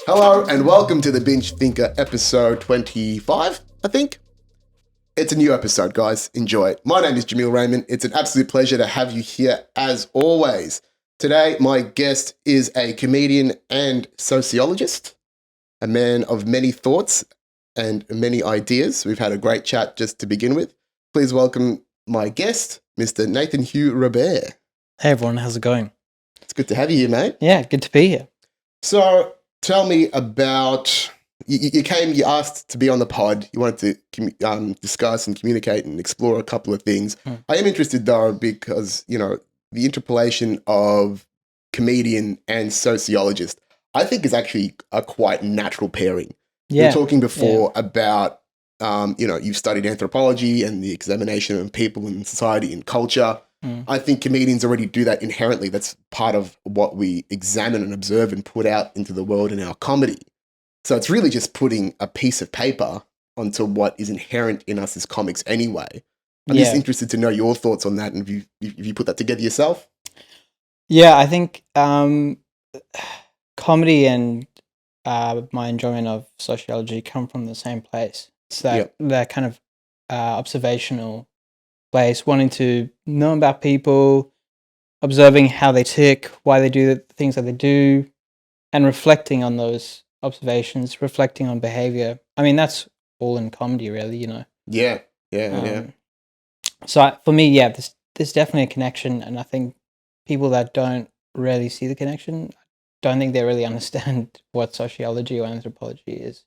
Hello and welcome to the Binge Thinker episode 25, I think. It's a new episode, guys. Enjoy it. My name is Jameel Raymond. It's an absolute pleasure to have you here as always. Today, my guest is a comedian and sociologist, a man of many thoughts and many ideas. We've had a great chat just to begin with. Please welcome my guest, Mr. Nathan Hugh Robert. Hey everyone, how's it going? It's good to have you here, mate. Yeah, good to be here. So, tell me about, you asked to be on the pod. You wanted to discuss and communicate and explore a couple of things. I am interested though because, the interpolation of comedian and sociologist, I think is actually a quite natural pairing. Yeah. We were talking before about, you've studied anthropology and the examination of people and society and culture. I think comedians already do that inherently. That's part of what we examine and observe and put out into the world in our comedy. So it's really just putting a piece of paper onto what is inherent in us as comics anyway. I'm just interested to know your thoughts on that, and have you put that together yourself? Yeah, I think comedy and my enjoyment of sociology come from the same place. It's that kind of observational place, wanting to know about people, observing how they tick, why they do the things that they do, and reflecting on those observations, reflecting on behavior. I mean, that's all in comedy, really, Yeah. So for me, there's definitely a connection, and I think people that don't really see the connection, don't think they really understand what sociology or anthropology is.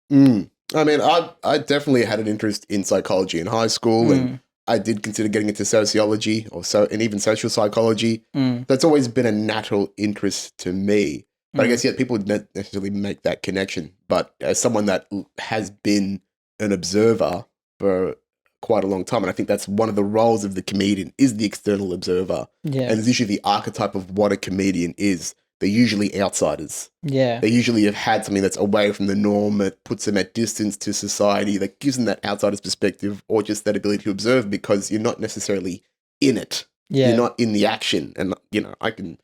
I mean, I definitely had an interest in psychology in high school, and I did consider getting into sociology and even social psychology. That's always been a natural interest to me. But I guess, people don't necessarily make that connection. But as someone that has been an observer for quite a long time, and I think that's one of the roles of the comedian, is the external observer. Yeah. And it's usually the archetype of what a comedian is. They're usually outsiders. Yeah. They usually have had something that's away from the norm, that puts them at distance to society, that gives them that outsider's perspective, or just that ability to observe because you're not necessarily in it. Yeah. You're not in the action. And, I can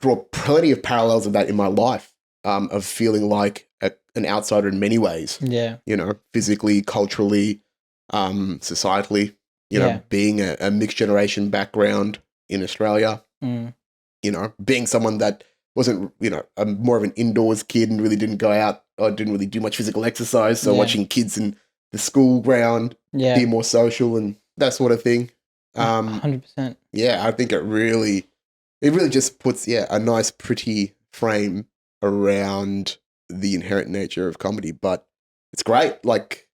draw plenty of parallels of that in my life, of feeling like an outsider in many ways. Yeah. Physically, culturally, societally, being a mixed generation background in Australia, being someone that wasn't, more of an indoors kid and really didn't go out or didn't really do much physical exercise. So watching kids in the school ground be more social and that sort of thing. 100%. Yeah, I think it really just puts, a nice, pretty frame around the inherent nature of comedy. But it's great. Like,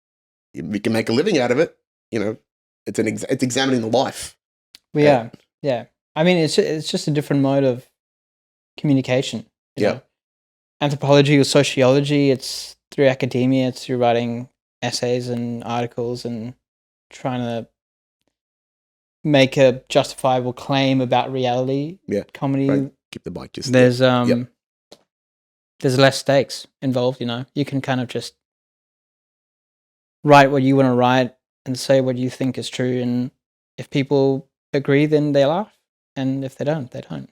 we can make a living out of it. It's examining the life. Yeah. I mean, it's just a different mode of communication. You know? Anthropology or sociology, it's through academia, it's through writing essays and articles and trying to make a justifiable claim about reality. Yeah. Comedy, right. Keep the bike just there's less stakes involved. You can kind of just write what you want to write and say what you think is true, and if people agree, then they laugh, and if they don't, they don't.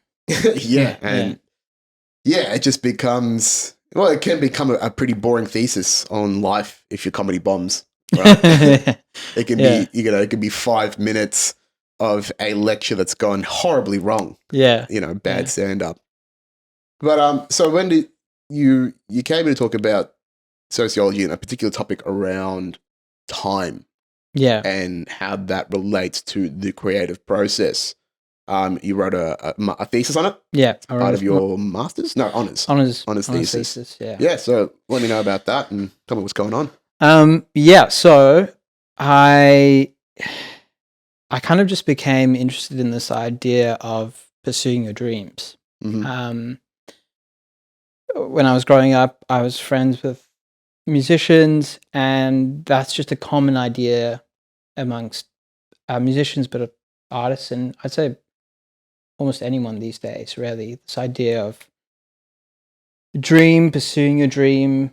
It just becomes, it can become a pretty boring thesis on life if your comedy bombs. Right? It can be, it could be 5 minutes of a lecture that's gone horribly wrong. Yeah. Bad stand-up. But so when did you came in to talk about sociology and a particular topic around time? Yeah. And how that relates to the creative process. You wrote a thesis on it? Yeah. Part of your master's? No, honours. Honors thesis. Yeah. Yeah, so let me know about that and tell me what's going on. So I kind of just became interested in this idea of pursuing your dreams. Mm-hmm. When I was growing up, I was friends with musicians, and that's just a common idea amongst musicians, but artists, and I'd say almost anyone these days, really. This idea of dream, pursuing your dream,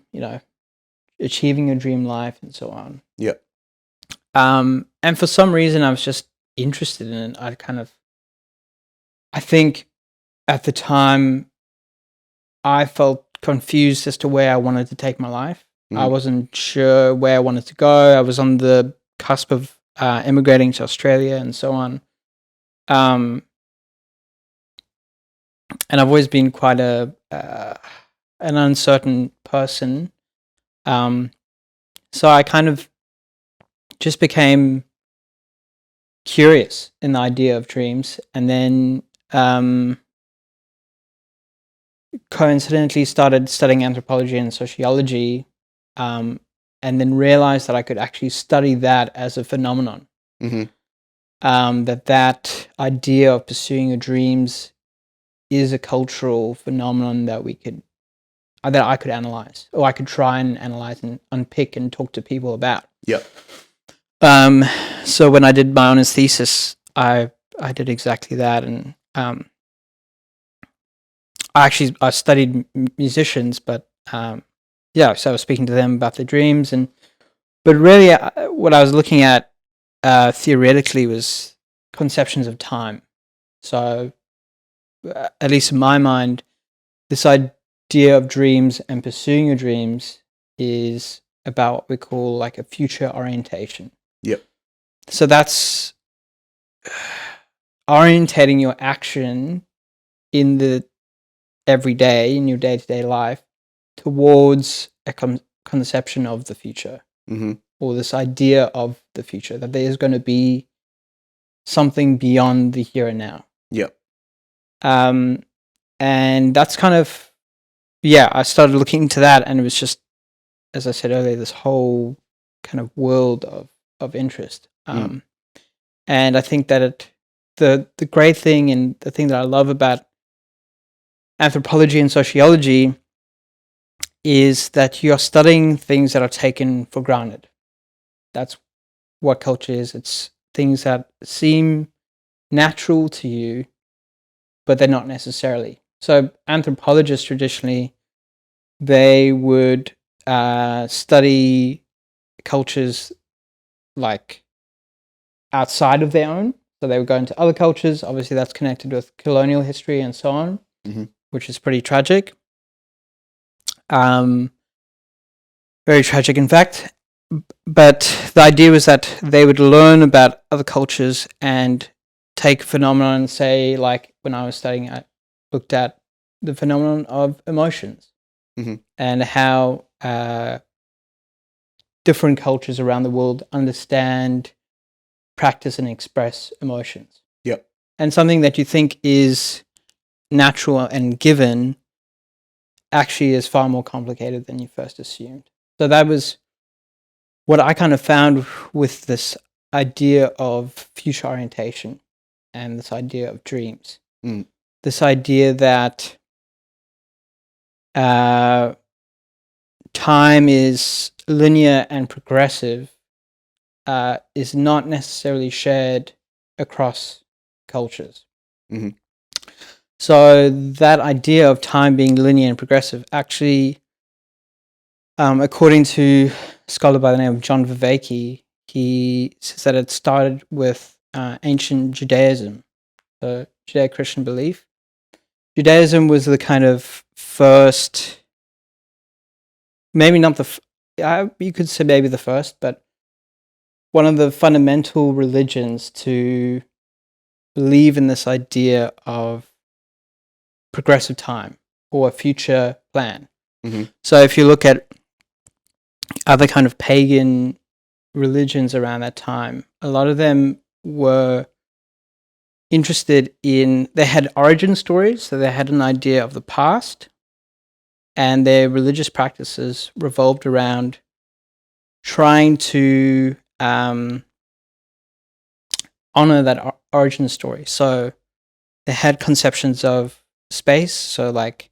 achieving your dream life, and so on. Yeah. And for some reason, I was just interested in it. I think at the time, I felt confused as to where I wanted to take my life. I Mhm. wasn't sure where I wanted to go. I was on the cusp of immigrating to Australia and so on. And I've always been quite an uncertain person. So I kind of just became curious in the idea of dreams, and then coincidentally started studying anthropology and sociology, and then realized that I could actually study that as a phenomenon. Mhm. That idea of pursuing your dreams is a cultural phenomenon that I could analyze, or I could try and analyze and unpick and talk to people about. Yep. So when I did my honors thesis, I did exactly that, and I studied musicians, but so I was speaking to them about their dreams, but really what I was looking at theoretically was conceptions of time. So at least in my mind, this idea of dreams and pursuing your dreams is about what we call like a future orientation. Yep. So that's orientating your action in the everyday, in your day-to-day life, towards a conception of the future, or this idea of the future, that there's going to be something beyond the here and now. Yep. And that's kind of, I started looking into that, and it was just, as I said earlier, this whole kind of world of interest. And I think that the great thing and the thing that I love about anthropology and sociology is that you're studying things that are taken for granted. That's what culture is. It's things that seem natural to you, but they're not necessarily. So anthropologists traditionally, they would study cultures like outside of their own. So they would go into other cultures. Obviously, that's connected with colonial history and so on, which is pretty tragic. Very tragic, in fact. But the idea was that they would learn about other cultures and take phenomenon, say, like when I was studying, I looked at the phenomenon of emotions and how different cultures around the world understand, practice, and express emotions. Yep. And something that you think is natural and given actually is far more complicated than you first assumed. So that was what I kind of found with this idea of future orientation and this idea of dreams. This idea that time is linear and progressive is not necessarily shared across cultures. So that idea of time being linear and progressive actually, according to a scholar by the name of John Vervaeke, he says that it started with ancient Judaism, so Judeo-Christian belief. Judaism was the kind of first, maybe not you could say maybe the first, but one of the fundamental religions to believe in this idea of progressive time or a future plan. So if you look at other kind of pagan religions around that time, a lot of them were interested in, they had origin stories, so they had an idea of the past, and their religious practices revolved around trying to honor that origin story. So they had conceptions of space, so like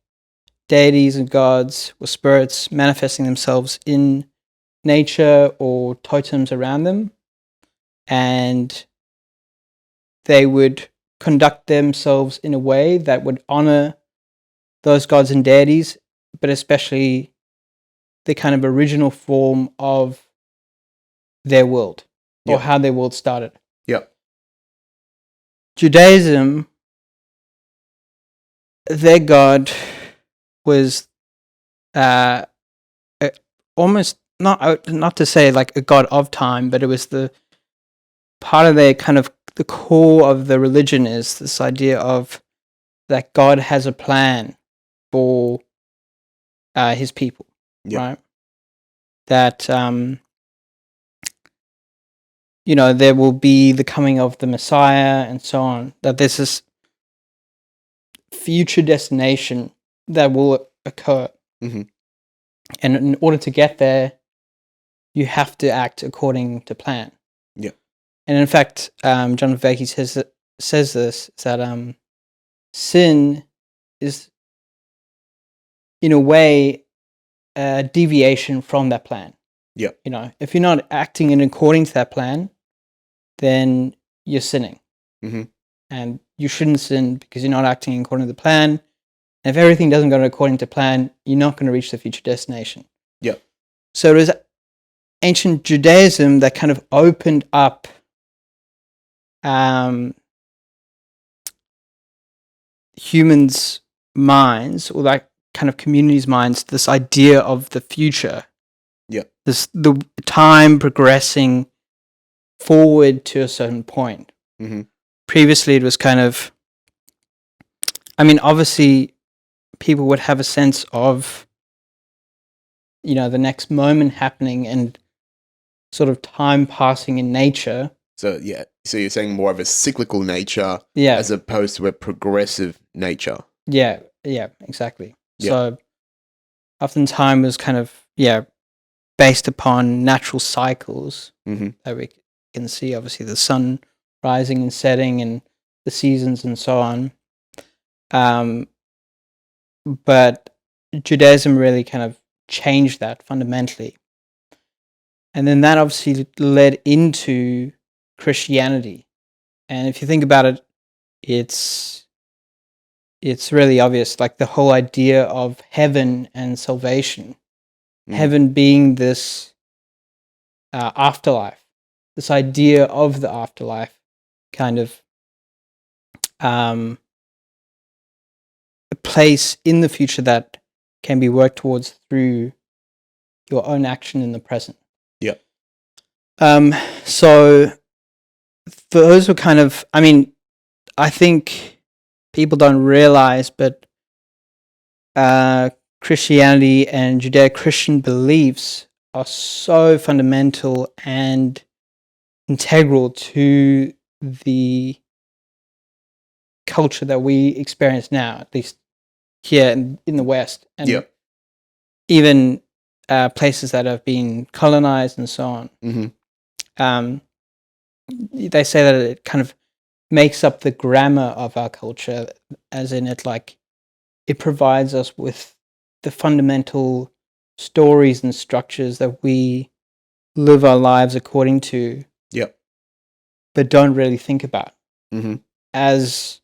deities and gods or spirits manifesting themselves in nature or totems around them, and they would conduct themselves in a way that would honor those gods and deities, but especially the kind of original form of their world or how their world started. Judaism, their god was uh, almost not to say like a god of time, but it was the part of their kind of the core of the religion is this idea of that God has a plan for his people, right? That there will be the coming of the Messiah and so on. That there's this future destination that will occur, Mm-hmm. and in order to get there, you have to act according to plan. Yeah. And in fact, John Vervaeke says this, that sin is, in a way, a deviation from that plan. Yeah. If you're not acting in according to that plan, then you're sinning. Mm-hmm. And you shouldn't sin because you're not acting according to the plan. And if everything doesn't go according to plan, you're not going to reach the future destination. Yeah. So it was ancient Judaism that kind of opened up humans' minds, or that kind of community's minds, this idea of the future. Yeah. The time progressing forward to a certain point. Mm-hmm. Previously, it was kind of, obviously, people would have a sense of, the next moment happening and sort of time passing in nature. So you're saying more of a cyclical nature, as opposed to a progressive nature. Yeah, exactly. Yeah. So often time was kind of based upon natural cycles that we can see. Obviously, the sun rising and setting, and the seasons, and so on. But Judaism really kind of changed that fundamentally. And then that obviously led into Christianity. And if you think about it, it's really obvious, like the whole idea of heaven and salvation. Heaven being this afterlife, this idea of the afterlife, kind of a place in the future that can be worked towards through your own action in the present. Yeah. So those were kind of, I think people don't realize, but Christianity and Judeo-Christian beliefs are so fundamental and integral to the culture that we experience now, at least here in the West, and even places that have been colonized and so on. Mm-hmm. They say that it kind of makes up the grammar of our culture, as in it provides us with the fundamental stories and structures that we live our lives according to, but don't really think about as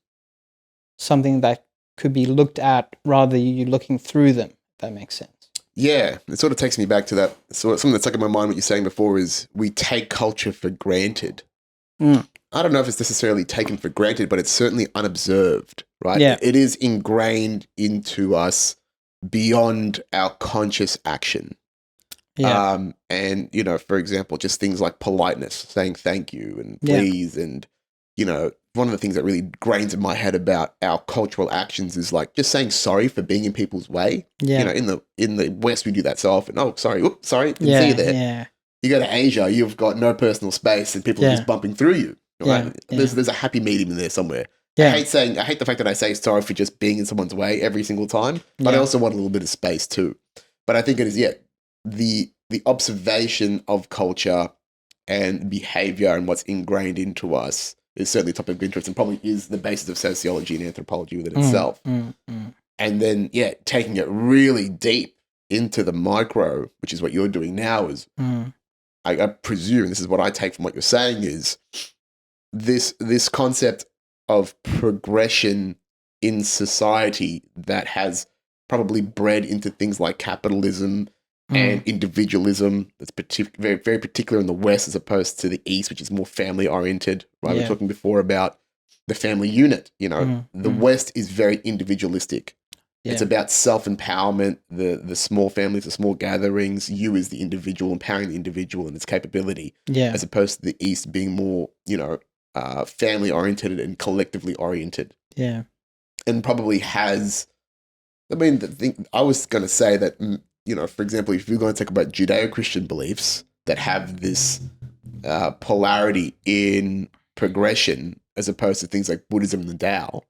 something that could be looked at rather than you looking through them, if that makes sense. Yeah, it sort of takes me back to that. So something that's stuck in my mind, what you're saying before, is we take culture for granted. I don't know if it's necessarily taken for granted, but it's certainly unobserved, right? Yeah. It is ingrained into us beyond our conscious action. Yeah. And, for example, just things like politeness, saying thank you and please. And, one of the things that really grains in my head about our cultural actions is like just saying sorry for being in people's way. Yeah. In the West, we do that so often. Oh, sorry. Oops, sorry. Didn't see you there. Yeah. You go to Asia, you've got no personal space and people are just bumping through you. Right? There's a happy medium in there somewhere. Yeah. I hate the fact that I say sorry for just being in someone's way every single time, but I also want a little bit of space too. But I think it is, the observation of culture and behavior and what's ingrained into us is certainly a topic of interest and probably is the basis of sociology and anthropology within itself. And then, taking it really deep into the micro, which is what you're doing now, is I presume, this is what I take from what you're saying, is this concept of progression in society that has probably bred into things like capitalism and individualism. That's very, very particular in the West as opposed to the East, which is more family oriented, right? We were talking before about the family unit. The West is very individualistic. It's Yeah. about self-empowerment, the small families, the small gatherings, you as the individual, empowering the individual and its capability, Yeah. as opposed to the East being more, family-oriented and collectively oriented. Yeah. And probably has, I mean, the thing, I was going to say that, for example, if you're going to talk about Judeo-Christian beliefs that have this polarity in progression, as opposed to things like Buddhism and the Tao,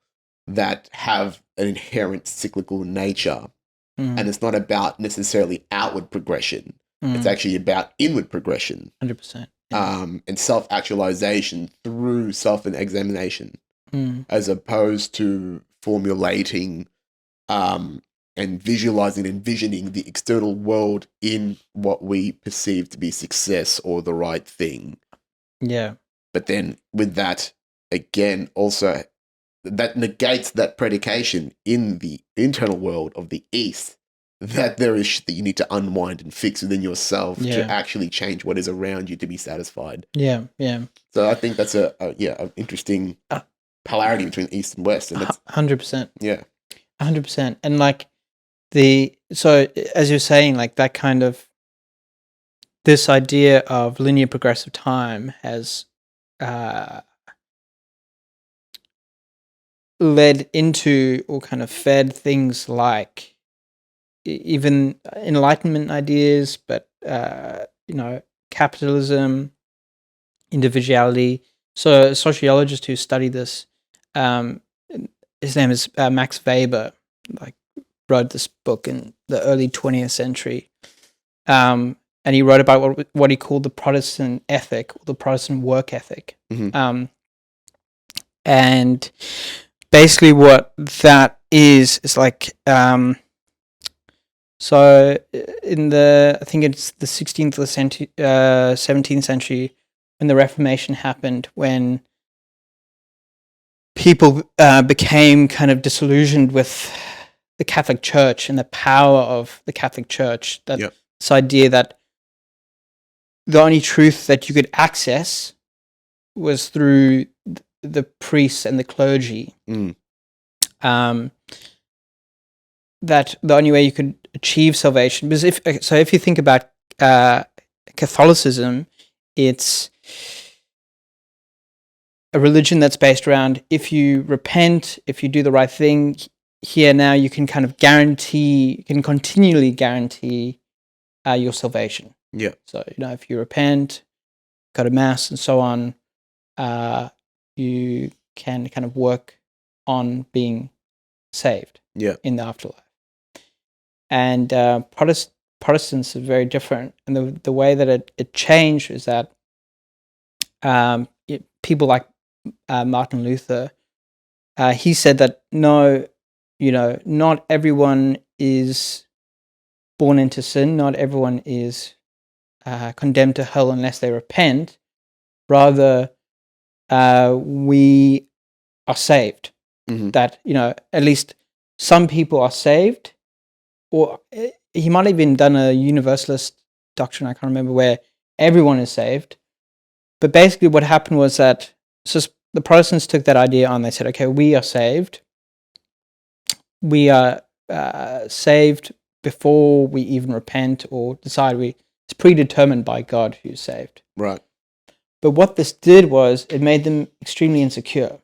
that have an inherent cyclical nature. And it's not about necessarily outward progression. It's actually about inward progression. 100%. And self-actualization through self-examination, as opposed to formulating and visualizing and envisioning the external world in what we perceive to be success or the right thing. Yeah. But then with that, again, also that negates that predication in the internal world of the East, that there is shit that you need to unwind and fix within yourself to actually change what is around you to be satisfied. Yeah. Yeah. So I think that's an interesting polarity between East and West. And that's 100%. Yeah. 100%. And like so as you're saying, like that kind of, this idea of linear progressive time has led into or kind of fed things like even Enlightenment ideas, but capitalism, individuality. So a sociologist who studied this, his name is Max Weber, like wrote this book in the early 20th century. And he wrote about what he called the Protestant ethic, or the Protestant work ethic. And basically what that is like, so in I think it's the 16th or 17th century, when the Reformation happened, when people became kind of disillusioned with the Catholic Church and the power of the Catholic Church, that this idea that the only truth that you could access was through the priests and the clergy. That the only way you could achieve salvation, because if you think about Catholicism, it's a religion that's based around, if you repent, if you do the right thing here now, you can kind of continually guarantee your salvation. Yeah. So, if you repent, go to mass and so on, you can kind of work on being saved in the afterlife. And Protestants are very different. And the way that it changed is that people like Martin Luther, he said that no, not everyone is born into sin. Not everyone is condemned to hell unless they repent. Rather, we are saved. That, at least some people are saved. Or he might have even done a universalist doctrine, I can't remember, where everyone is saved. But basically what happened was that the Protestants took that idea on. They said, okay, we are saved. We are saved before we even repent or decide. It's predetermined by God who's saved. Right. But what this did was it made them extremely insecure,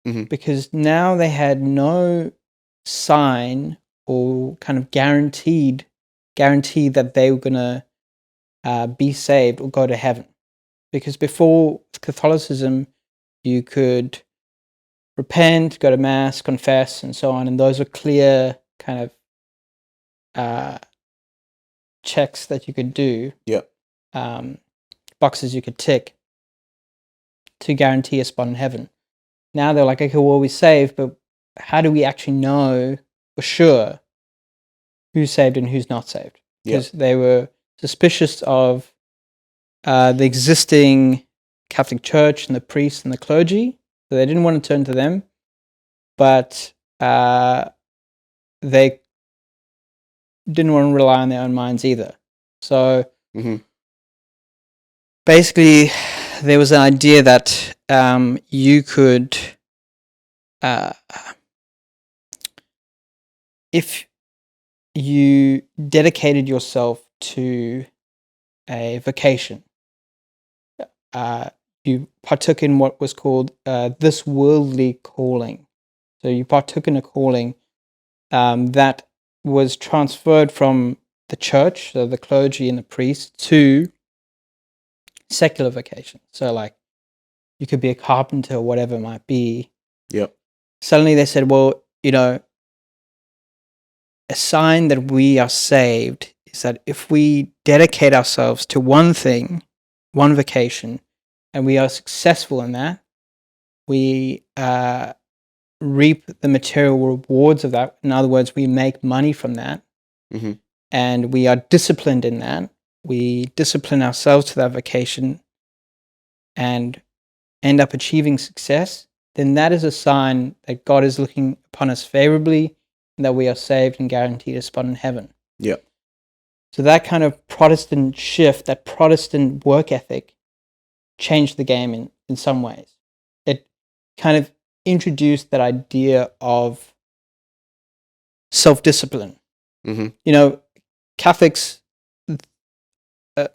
because now they had no sign or kind of guarantee that they were going to be saved or go to heaven. Because before Catholicism, you could repent, go to mass, confess, and so on, and those are clear kind of checks that you could do, boxes you could tick to guarantee a spot in heaven. Now they're like, okay, well, we're saved, but how do we actually know for sure who's saved and who's not saved? Because they were suspicious of the existing Catholic Church and the priests and the clergy, so they didn't want to turn to them, but they didn't want to rely on their own minds either. So basically, there was an idea that you could if you dedicated yourself to a vocation, you partook in what was called this worldly calling. So you partook in a calling that was transferred from the church, so the clergy and the priests, to secular vocation. So like you could be a carpenter or whatever it might be. Yep. Suddenly they said, well, a sign that we are saved is that if we dedicate ourselves to one thing, one vocation, and we are successful in that, we reap the material rewards of that. In other words, we make money from that, Mm-hmm. and we are disciplined in that. We discipline ourselves to that vocation and end up achieving success. Then that is a sign that God is looking upon us favorably and that we are saved and guaranteed a spot in heaven. Yeah. So that kind of Protestant shift, that Protestant work ethic, changed the game in some ways. It kind of introduced that idea of self-discipline. Mm-hmm. Catholics,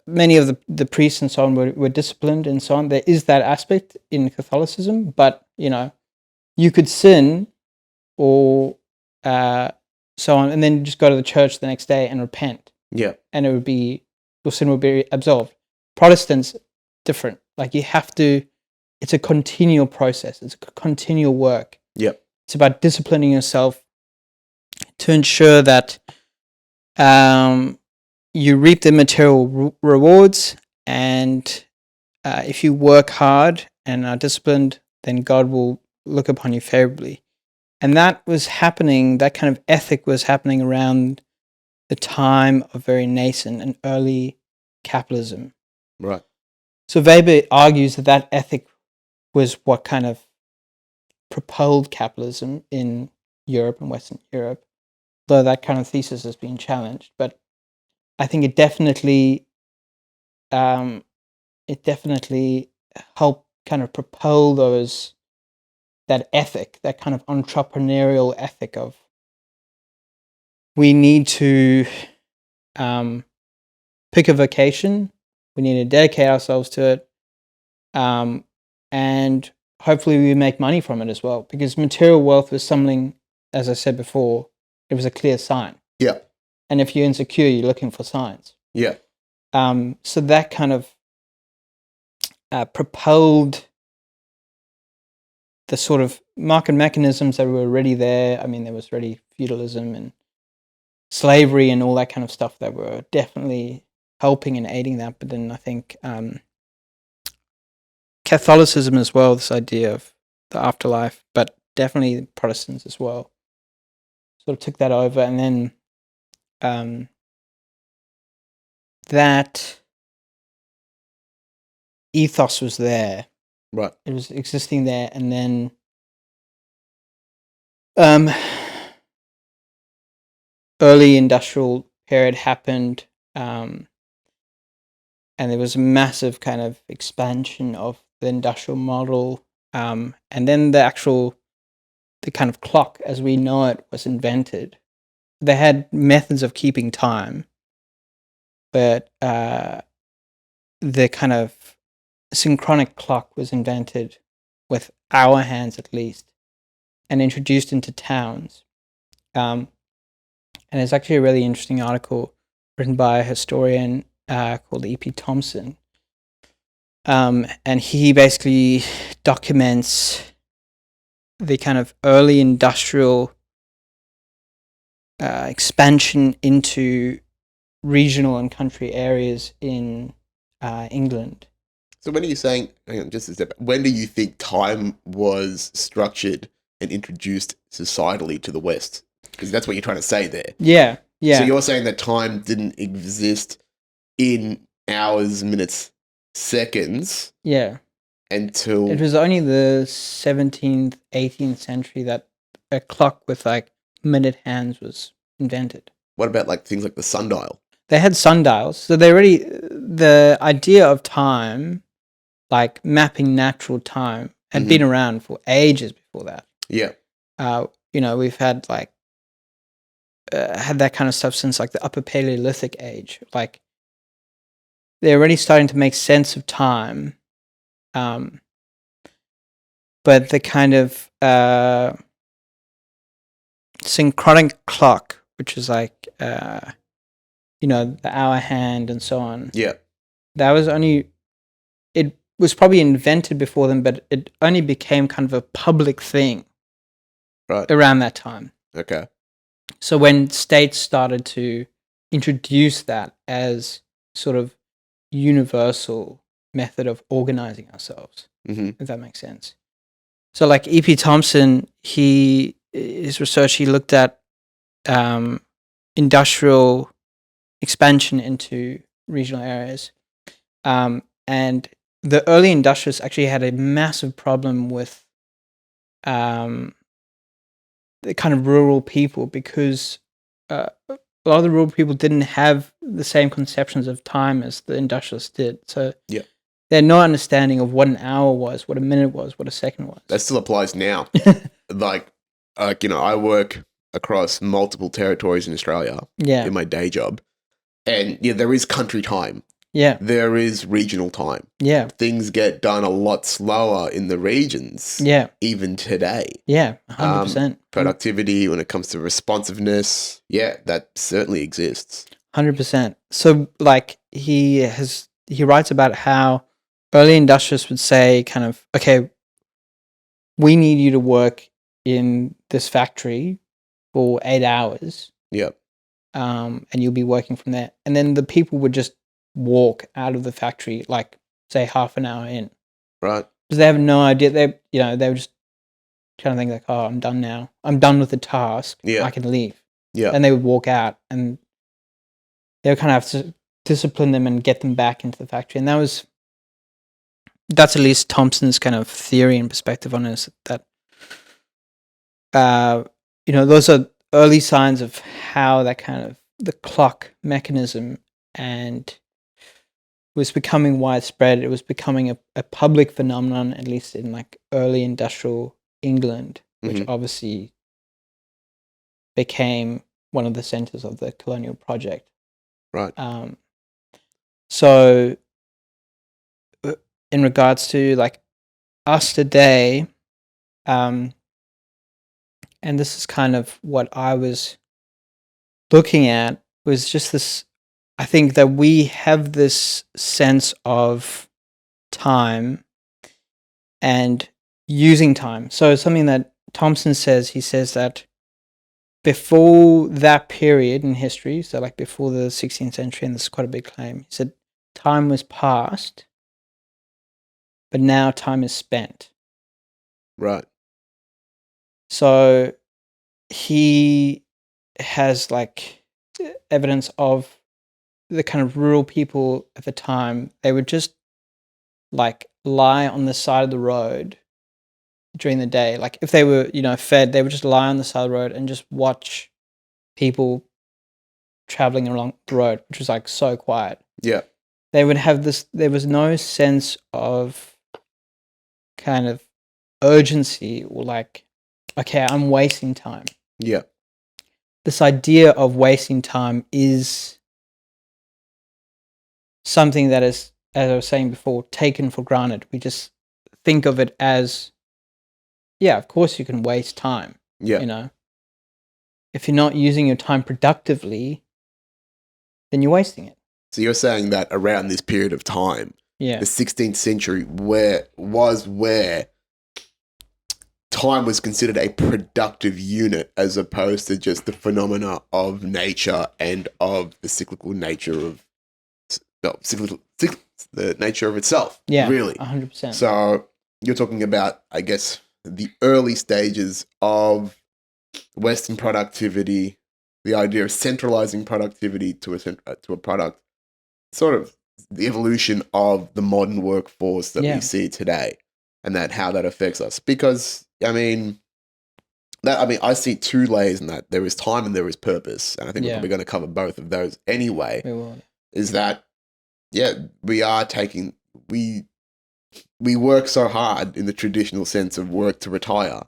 many of the priests and so on were disciplined and so on. There is that aspect in Catholicism, but, you could sin or so on, and then just go to the church the next day and repent. Yeah. And your sin would be absolved. Protestants, different. Like you have to, it's a continual process. It's a continual work. Yeah. It's about disciplining yourself to ensure that you reap the material rewards, and if you work hard and are disciplined, then God will look upon you favorably. And that was happening, that kind of ethic was happening around the time of very nascent and early capitalism. Right. So Weber argues that ethic was what kind of propelled capitalism in Europe and Western Europe, though that kind of thesis has been challenged. But I think it definitely helped kind of propel that ethic, that kind of entrepreneurial ethic of we need to pick a vocation, we need to dedicate ourselves to it, and hopefully we make money from it as well, because material wealth was something, as I said before, it was a clear sign. Yeah. And if you're insecure, you're looking for signs. Yeah. So that kind of propelled the sort of market mechanisms that were already there. I mean, there was already feudalism and slavery and all that kind of stuff that were definitely helping and aiding that. But then I think Catholicism as well, this idea of the afterlife, but definitely Protestants as well, sort of took that over. And then that ethos was there. Right. It was existing there. And then early industrial period happened, and there was a massive kind of expansion of the industrial model, and then the kind of clock as we know it was invented. They had methods of keeping time, but the kind of synchronic clock was invented with our hands at least and introduced into towns. And it's actually a really interesting article written by a historian called E.P. Thompson. And he basically documents the kind of early industrial expansion into regional and country areas in England. So when are you saying, hang on, just a step, when do you think time was structured and introduced societally to the West? Because that's what you're trying to say there. Yeah. So you're saying that time didn't exist in hours, minutes, seconds. Yeah. Until it was only the 17th, 18th century that a clock with like minute hands was invented. What about like things like the sundial? They had sundials, so the idea of time, like mapping natural time, had been around for ages before that. Yeah. We've had like had that kind of stuff since like the Upper Paleolithic age. Like they're already starting to make sense of time, but the kind of synchronic clock, which is like the hour hand and so on. Yeah. That was only, it was probably invented before them, but it only became kind of a public thing around that time. Okay. So when states started to introduce that as sort of universal method of organizing ourselves, if that makes sense. So like E.P. Thompson, his research, he looked at industrial expansion into regional areas. And the early industrialists actually had a massive problem with the kind of rural people because a lot of the rural people didn't have the same conceptions of time as the industrialists did. So they had no understanding of what an hour was, what a minute was, what a second was. That still applies now. like, I work across multiple territories in Australia in my day job. And there is country time. Yeah. There is regional time. Yeah. Things get done a lot slower in the regions. Yeah. Even today. Yeah, 100%. Productivity when it comes to responsiveness. Yeah, that certainly exists. 100%. So like he writes about how early industrialists would say kind of, okay, we need you to work in this factory for 8 hours. Yep. And you'll be working from there. And then the people would just walk out of the factory, like say half an hour in. Right. Because they have no idea. They were just kind of think like, oh, I'm done now. I'm done with the task. Yeah. I can leave. Yeah. And they would walk out and they would kind of have to discipline them and get them back into the factory. And that's at least Thompson's kind of theory and perspective on it, that, those are early signs of how that kind of the clock mechanism and was becoming widespread. It was becoming a public phenomenon, at least in like early industrial England, which obviously became one of the centers of the colonial project. Right. So in regards to like us today, and this is kind of what I was looking at, was just this, I think that we have this sense of time and using time. So something that Thompson says, he says that before that period in history, so like before the 16th century, and this is quite a big claim, he said time was past, but now time is spent. Right. So he has like evidence of the kind of rural people at the time. They would just like lie on the side of the road during the day. Like if they were, fed, they would just lie on the side of the road and just watch people traveling along the road, which was like so quiet. Yeah. They would have this, there was no sense of kind of urgency or like, okay, I'm wasting time. Yeah. This idea of wasting time is something that is, as I was saying before, taken for granted. We just think of it as, yeah, of course you can waste time. Yeah. If you're not using your time productively, then you're wasting it. So you're saying that around this period of time, the 16th century, where time was considered a productive unit as opposed to just the phenomena of nature and of the cyclical nature of the nature of itself. Yeah, really, 100%. So you're talking about, I guess, the early stages of Western productivity, the idea of centralizing productivity to a product, sort of the evolution of the modern workforce that we see today, and how that affects us. Because I see two layers in that. There is time and there is purpose, and I think we're probably going to cover both of those anyway. We will. Is that we work so hard in the traditional sense of work to retire.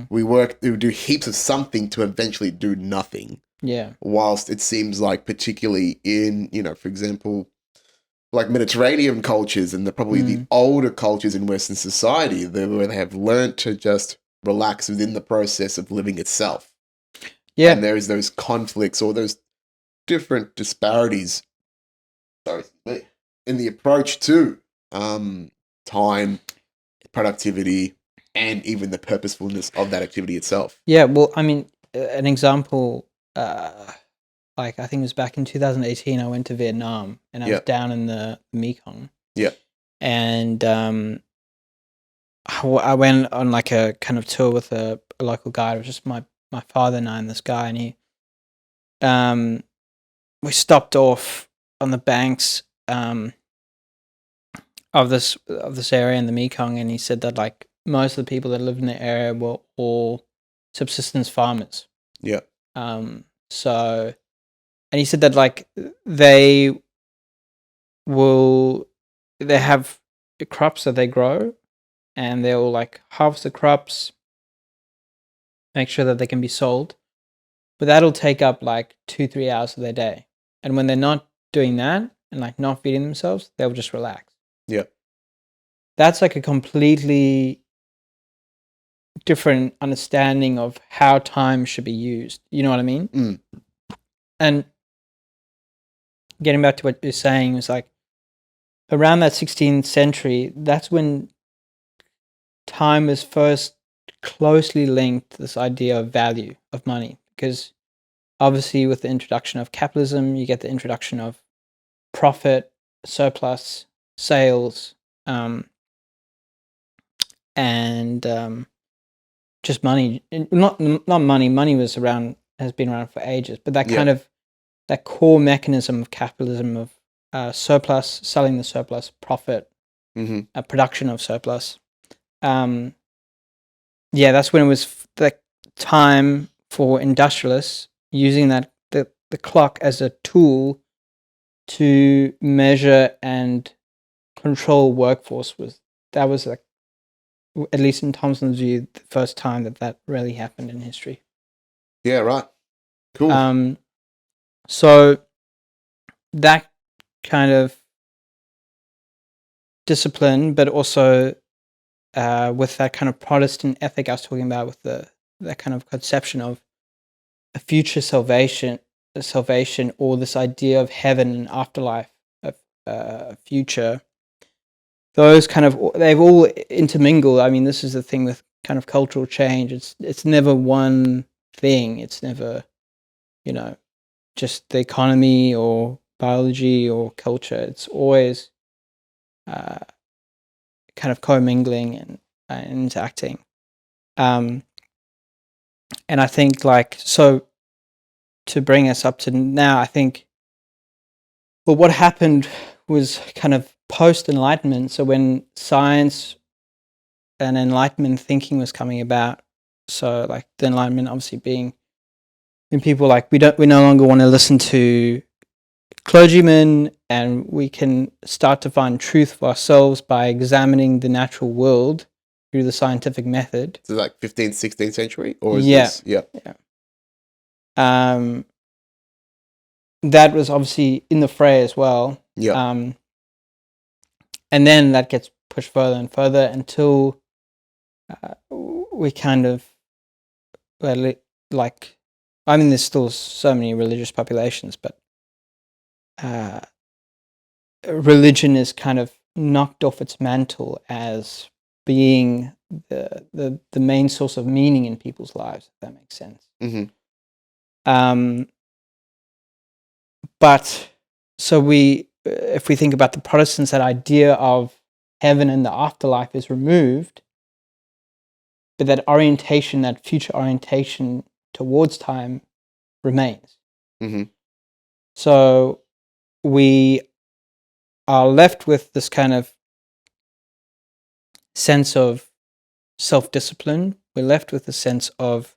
We do heaps of something to eventually do nothing. Yeah. Whilst it seems like, particularly in, for example, like Mediterranean cultures and probably the older cultures in Western society, where they have learned to just relax within the process of living itself. Yeah. And there is those conflicts or those different disparities, in the approach to time, productivity, and even the purposefulness of that activity itself. Yeah. Well, I mean, an example, like I think it was back in 2018, I went to Vietnam and I was down in the Mekong. Yeah. And I went on like a kind of tour with a local guide. It was just my father and I and this guy, and we stopped off on the banks of this area in the Mekong, and he said that like most of the people that lived in the area were all subsistence farmers. Yeah. So, and he said that like they have crops that they grow, and they'll like harvest the crops, make sure that they can be sold, but that'll take up like 2-3 hours of their day. And when they're not doing that and like not feeding themselves, they'll just relax. Yeah. That's like a completely different understanding of how time should be used. You know what I mean? And getting back to what you're saying, is like around that 16th century, that's when time is first closely linked to this idea of value of money, because obviously with the introduction of capitalism, you get the introduction of profit, surplus, sales, and just money. Not money. Money has been around for ages, but that kind of that core mechanism of capitalism of surplus, selling the surplus, profit, production of surplus. That's when it was the time for industrialists using that the clock as a tool to measure and control workforce. That was like, at least in Thompson's view, the first time that really happened in history. Yeah, right. Cool. So that kind of discipline, but also with that kind of Protestant ethic I was talking about, with that kind of conception of a future salvation, or this idea of heaven and afterlife, a future. Those kind of, they've all intermingled. I mean, this is the thing with kind of cultural change. It's never one thing. It's never, just the economy or biology or culture. It's always kind of commingling and interacting. And I think so to bring us up to now, I think, well, what happened was kind of post-Enlightenment. So when science and Enlightenment thinking was coming about, so like the Enlightenment obviously being when people like we no longer want to listen to clergymen, and we can start to find truth for ourselves by examining the natural world through the scientific method. So like 15th, 16th century? Or is this? Yeah. That was obviously in the fray as well. Yeah. And then that gets pushed further and further until we kind of, like, I mean, there's still so many religious populations, but religion is kind of knocked off its mantle as being the main source of meaning in people's lives, if that makes sense. But so if we think about the Protestants, that idea of heaven and the afterlife is removed, but that orientation, that future orientation towards time remains. So we are left with this kind of sense of self-discipline. We're left with a sense of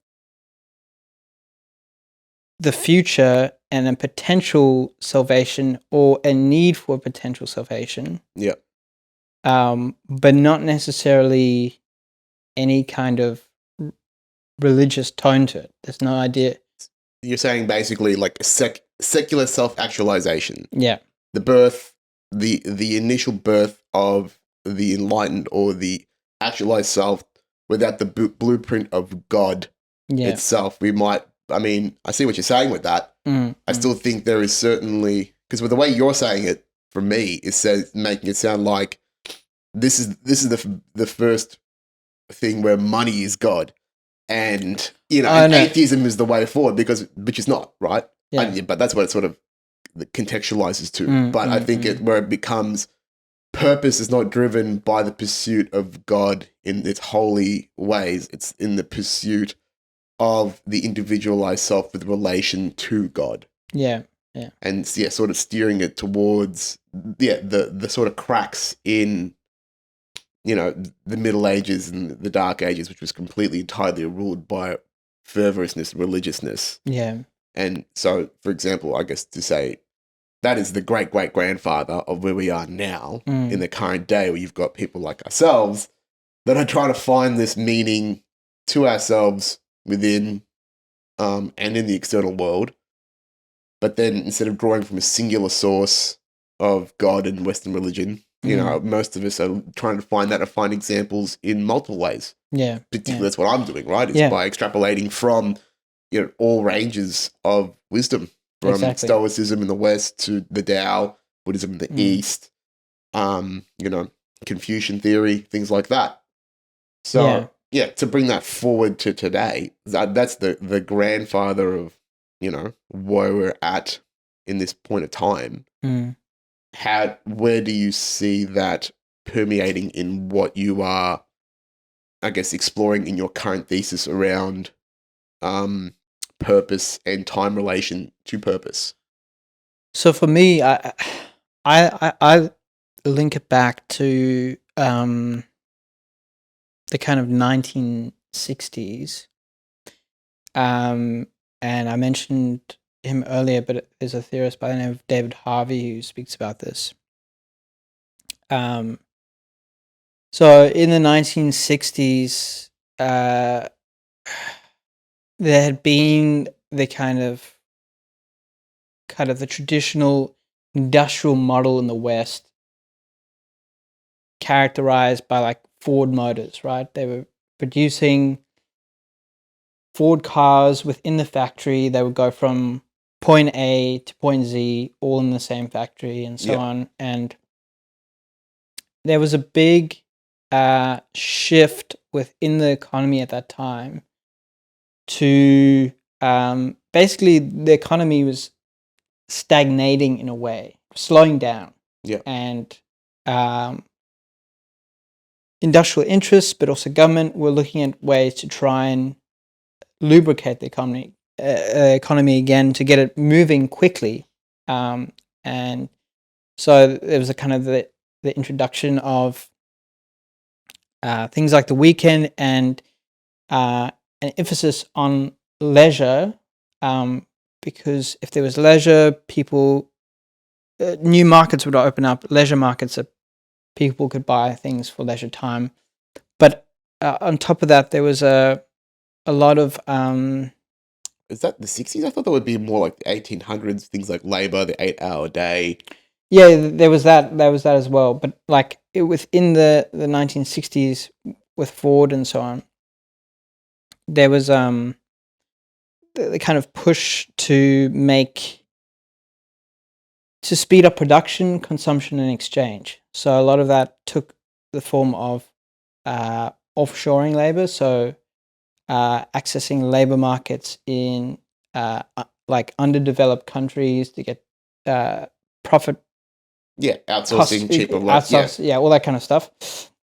the future and a potential salvation, or a need for potential salvation. Yeah. But not necessarily any kind of religious tone to it. There's no idea. you're saying basically like secular self-actualization. Yeah. The birth, the initial birth of the enlightened or the actualized self without the blueprint of God itself. I see what you're saying with that. I still think there is certainly, because with the way you're saying it, for me, it says making it sound like this is the first thing where money is God, and and atheism is the way forward, which is not, right? Yeah. But that's what it sort of contextualizes to. But I think where it becomes purpose is not driven by the pursuit of God in its holy ways. It's in the pursuit of the individualized self with relation to God. Yeah. Yeah. And sort of steering it towards the sort of cracks in the Middle Ages and the Dark Ages, which was completely entirely ruled by fervorousness, religiousness. Yeah. And so, for example, I guess to say that is the great-great-grandfather of where we are now in the current day, where you've got people like ourselves that are trying to find this meaning to ourselves within and in the external world. But then instead of drawing from a singular source of God and Western religion, most of us are trying to find examples in multiple ways. Yeah. Particularly that's what I'm doing, right? Is by extrapolating from all ranges of wisdom, from Stoicism in the West to the Tao, Buddhism in the East, Confucian theory, things like that. So to bring that forward to today, that's the grandfather of where we're at in this point of time. Where do you see that permeating in what you are, I guess, exploring in your current thesis around purpose and time relation to purpose? So for me, I link it back to the kind of 1960s, and I mentioned him earlier, but there's a theorist by the name of David Harvey who speaks about this. So in the 1960s, there had been the kind of the traditional industrial model in the West, characterized by like Ford Motors, right? They were producing Ford cars within the factory. They would go from point A to point Z, all in the same factory, and so on. And there was a big shift within the economy at that time to basically the economy was stagnating in a way, slowing down. And industrial interests, but also government, were looking at ways to try and lubricate the economy again, to get it moving quickly. And so there was a kind of the introduction of things like the weekend and an emphasis on leisure, because if there was leisure, people, new markets would open up, leisure markets that people could buy things for leisure time. But on top of that, there was a lot of is that the 60s? I thought that would be more like the 1800s, things like labor, the 8-hour day. Yeah, there was that as well. But like within the 1960s with Ford and so on, there was the kind of push to speed up production, consumption, and exchange. So a lot of that took the form of offshoring labor. So accessing labor markets in like underdeveloped countries to get profit. Outsourcing, cheaper work. All that kind of stuff.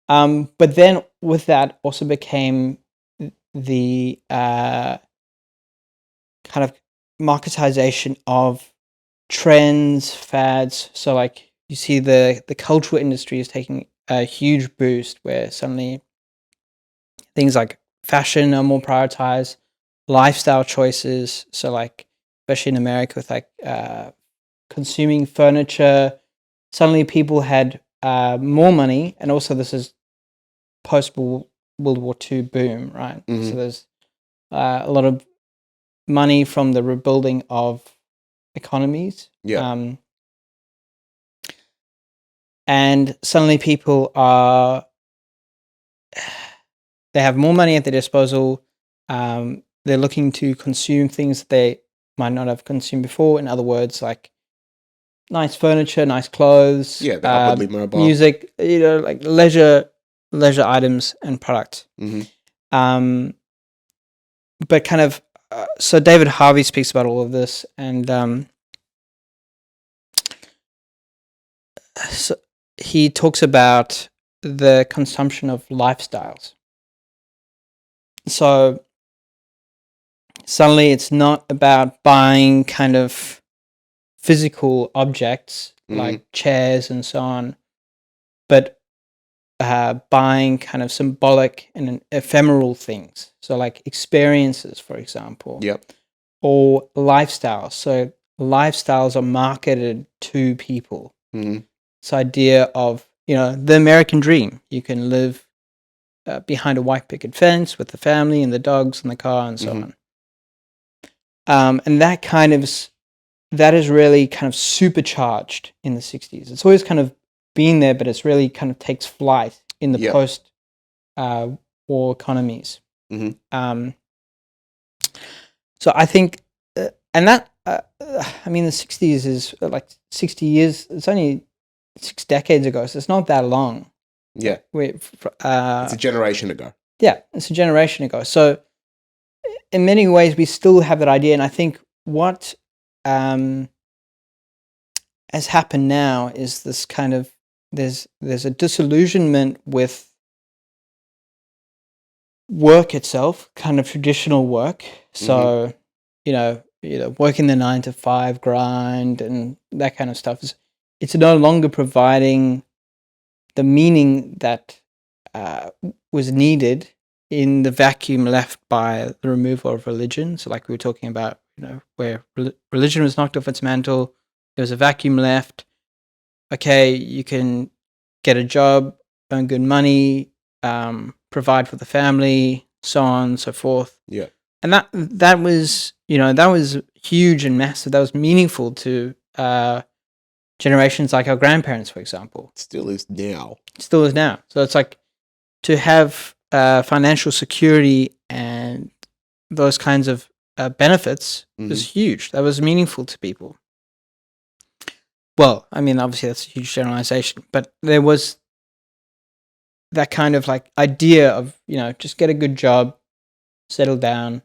But then with that also became the kind of marketization of trends, fads. So like you see the cultural industry is taking a huge boost, where suddenly things like fashion are more prioritized, lifestyle choices. So like, especially in America with like consuming furniture, suddenly people had more money. And also this is post World War II boom, right? So there's a lot of money from the rebuilding of economies. Yeah. And suddenly people they have more money at their disposal. They're looking to consume things that they might not have consumed before. In other words, like nice furniture, nice clothes, Yeah, the upwardly mobile. music, like leisure items and product. Mm-hmm. But kind of, so David Harvey speaks about all of this, and so he talks about the consumption of lifestyles. So suddenly it's not about buying kind of physical objects like chairs and so on, but buying kind of symbolic and ephemeral things. So like experiences, for example. Yep. Or lifestyles. So lifestyles are marketed to people. Mm-hmm. This idea of, the American dream. You can live behind a white picket fence with the family and the dogs and the car and so on. And that is really kind of supercharged in the 60s. It's always kind of been there, but it's really kind of takes flight in the post war economies. Mm-hmm. So I think, and that, the 60s is like 60 years. It's only 6 decades ago, so it's not that long. Yeah. It's a generation ago. Yeah, it's a generation ago. So in many ways, we still have that idea. And I think what has happened now is this kind of, there's a disillusionment with work itself, kind of traditional work. So, working the 9-to-5 grind and that kind of stuff it's no longer providing the meaning that was needed in the vacuum left by the removal of religion. So like we were talking about, where religion was knocked off its mantle, there was a vacuum left. Okay, you can get a job, earn good money, provide for the family, so on and so forth. Yeah. And that was, that was huge and massive. That was meaningful to generations like our grandparents, for example. Still is now. So it's like to have financial security and those kinds of benefits was huge. That was meaningful to people. Well, obviously that's a huge generalization, but there was that kind of like idea of, just get a good job, settle down,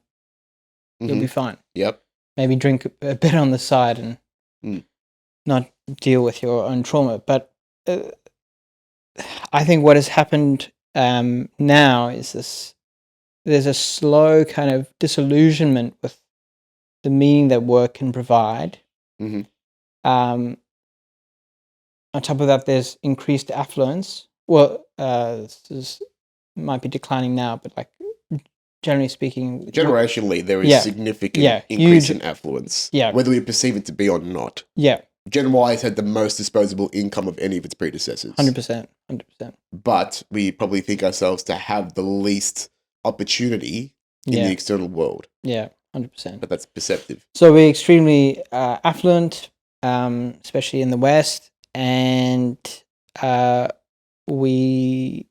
you'll be fine. Yep. Maybe drink a bit on the side and not deal with your own trauma. But I think what has happened now is there's a slow kind of disillusionment with the meaning that work can provide. On top of that, there's increased affluence. Well, this might be declining now, but like generally speaking, generationally, there is significant increase in affluence. Yeah, whether we perceive it to be or not. Yeah, Gen Y has had the most disposable income of any of its predecessors. 100%. But we probably think ourselves to have the least opportunity in the external world. Yeah, 100%. But that's perceptive. So we're extremely affluent, especially in the West, and we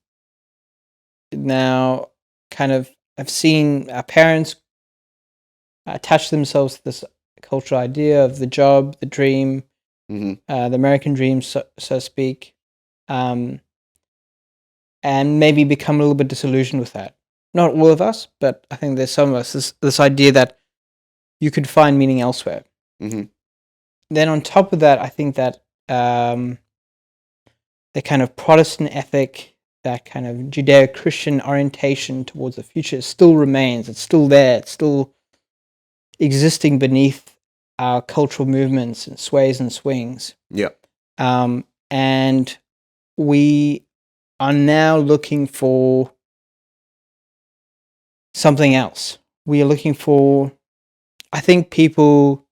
now kind of have seen our parents attach themselves to this cultural idea of the job, the dream, the American dream, so to speak, and maybe become a little bit disillusioned with that. Not all of us, but I think there's some of us, this idea that you could find meaning elsewhere. Then on top of that, I think that the kind of Protestant ethic, that kind of Judeo-Christian orientation towards the future still remains. It's still there. It's still existing beneath our cultural movements and sways and swings. Yeah. And we are now looking for something else. We are looking for, I think people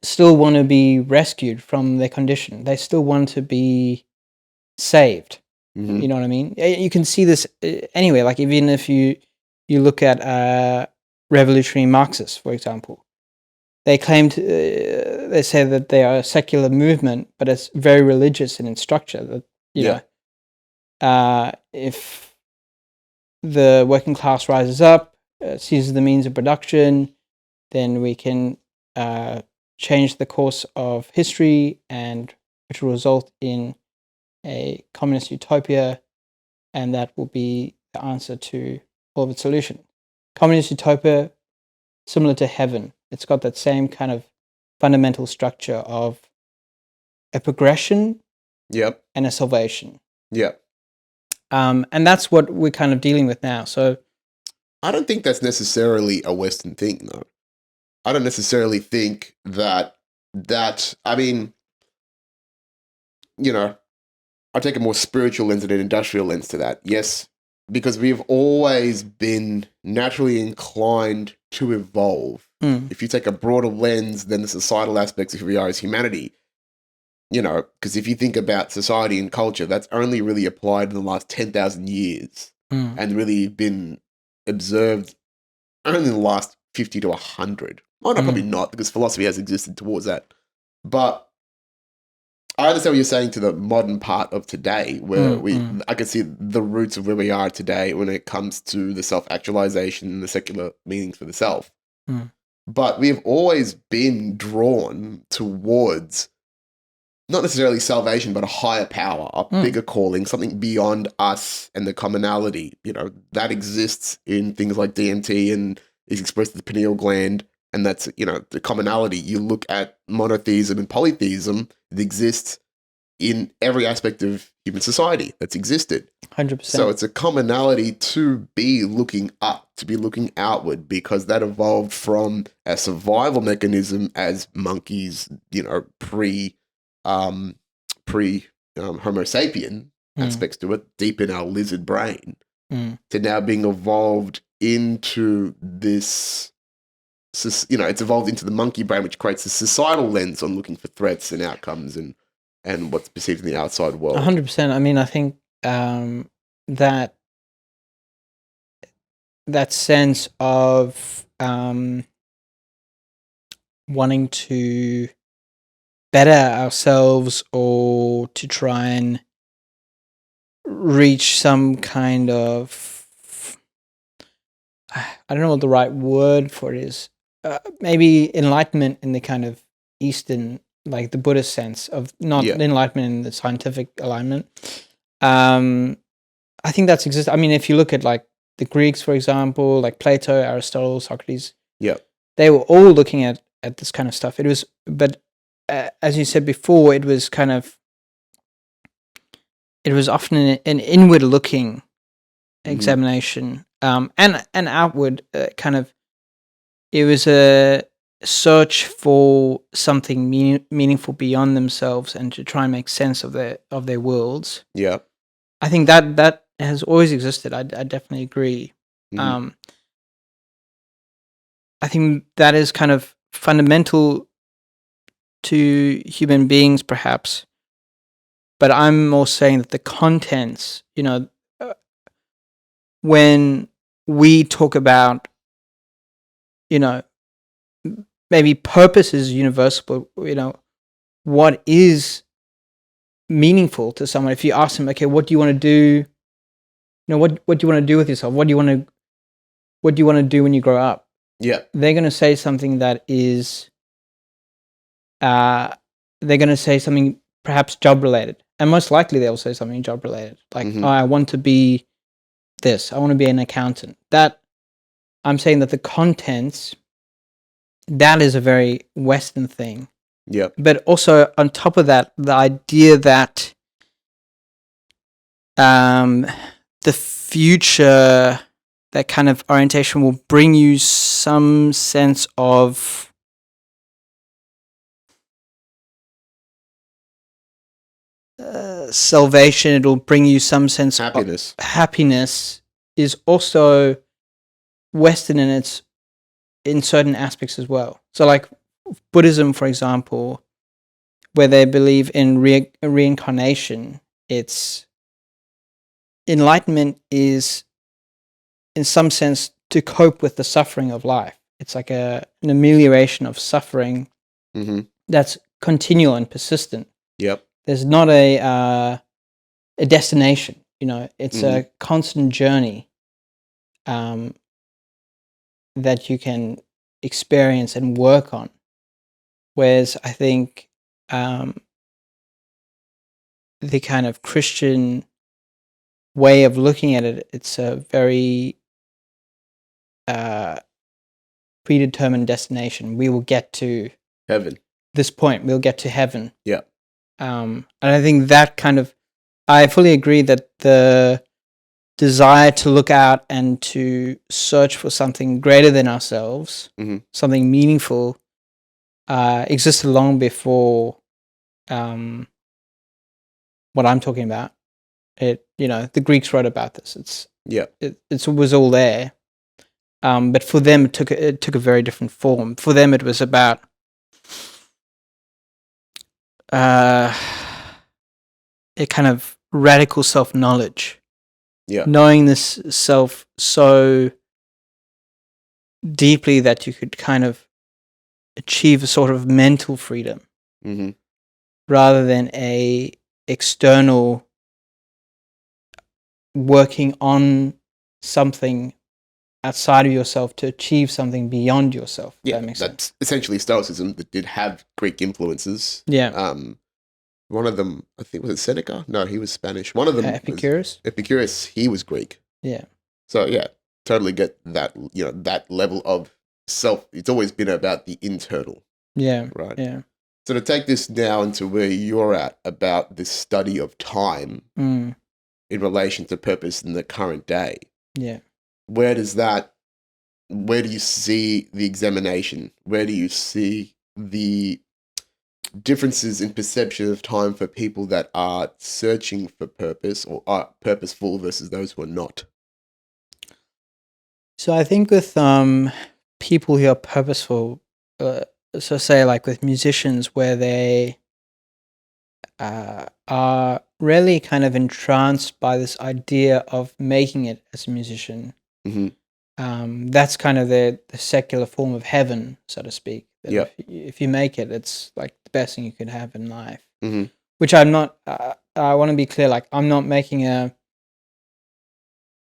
still want to be rescued from their condition. They still want to be saved. You know what I mean? You can see this anyway. Like even if you look at revolutionary Marxists, for example. They they say that they are a secular movement, but it's very religious in its structure. That if the working class rises up, seizes the means of production, then we can change the course of history, and which will result in a communist utopia, and that will be the answer to all of its solutions. Communist utopia, similar to heaven, it's got that same kind of fundamental structure of a progression and a salvation. And that's what we're kind of dealing with now. So I don't think that's necessarily a Western thing, though. I don't necessarily think that, I mean, I take a more spiritual lens and an industrial lens to that. Yes, because we've always been naturally inclined to evolve. If you take a broader lens than the societal aspects of who we are as humanity, because if you think about society and culture, that's only really applied in the last 10,000 years and really been observed only in the last 50 to 100. Oh, no, probably not, because philosophy has existed towards that. But I understand what you're saying to the modern part of today, where I can see the roots of where we are today when it comes to the self-actualization and the secular meanings for the self. But we've always been drawn towards not necessarily salvation, but a higher power, a bigger calling, something beyond us and the commonality, that exists in things like DMT and is expressed in the pineal gland. And that's, the commonality. You look at monotheism and polytheism, it exists in every aspect of human society that's existed. 100%. So it's a commonality to be looking up, to be looking outward, because that evolved from a survival mechanism as monkeys, pre Homo sapien aspects to it, deep in our lizard brain, to now being evolved into this, it's evolved into the monkey brain, which creates a societal lens on looking for threats and outcomes and what's perceived in the outside world. 100%. I mean, I think that sense of wanting to better ourselves or to try and reach some kind of, I don't know what the right word for it is, maybe enlightenment in the kind of Eastern, like the Buddhist sense of not enlightenment in the scientific alignment. I think that's existed. I mean, if you look at like the Greeks, for example, like Plato, Aristotle, Socrates, they were all looking at this kind of stuff. It was, but as you said before, it was often an inward looking examination, and outward kind of. It was a search for something meaningful beyond themselves and to try and make sense of their worlds. Yeah, I think that has always existed. I definitely agree. I think that is kind of fundamental to human beings, perhaps. But I'm more saying that the contents, when we talk about, maybe purpose is universal, but, what is meaningful to someone? If you ask them, okay, what do you want to do? What do you want to do with yourself? What do you want to do when you grow up? Yeah. They're going to say something that is, they're going to say something perhaps job related. And most likely they'll say something job related. Like, I want to be this. I want to be an accountant. That, I'm saying that the contents, that is a very Western thing. Yeah. But also on top of that, the idea that the future, that kind of orientation will bring you some sense of salvation, it'll bring you some sense of happiness is also Western in certain aspects as well. So like Buddhism, for example, where they believe in reincarnation, it's enlightenment is in some sense to cope with the suffering of life. It's like an amelioration of suffering that's continual and persistent. Yep. There's not a destination. It's a constant journey that you can experience and work on. Whereas I think the kind of Christian way of looking at it, it's a very predetermined destination. We will get to heaven. This point, we'll get to heaven. Yeah. And I think that kind of, I fully agree that the desire to look out and to search for something greater than ourselves, something meaningful, existed long before what I'm talking about. The Greeks wrote about this. It was all there. But for them, it took a very different form. For them, it was about a kind of radical self-knowledge. Yeah. Knowing this self so deeply that you could kind of achieve a sort of mental freedom rather than a external working on something outside of yourself to achieve something beyond yourself. Yeah, that makes that's sense. essentially Stoicism that did have Greek influences. Yeah. One of them, I think, was it Seneca? No, he was Spanish. One of them Epicurus. Epicurus, he was Greek. Yeah. So yeah, totally get that. That level of self. It's always been about the internal. Yeah. Right. Yeah. So to take this now into where you're at about this study of time in relation to purpose in the current day. Yeah. Where do you see the examination? Where do you see the differences in perception of time for people that are searching for purpose or are purposeful versus those who are not? So I think with people who are purposeful, so say like with musicians where they are really kind of entranced by this idea of making it as a musician. That's kind of the secular form of heaven, so to speak. Yep. If you make it, it's like the best thing you could have in life. Which I'm not. I want to be clear. Like I'm not making a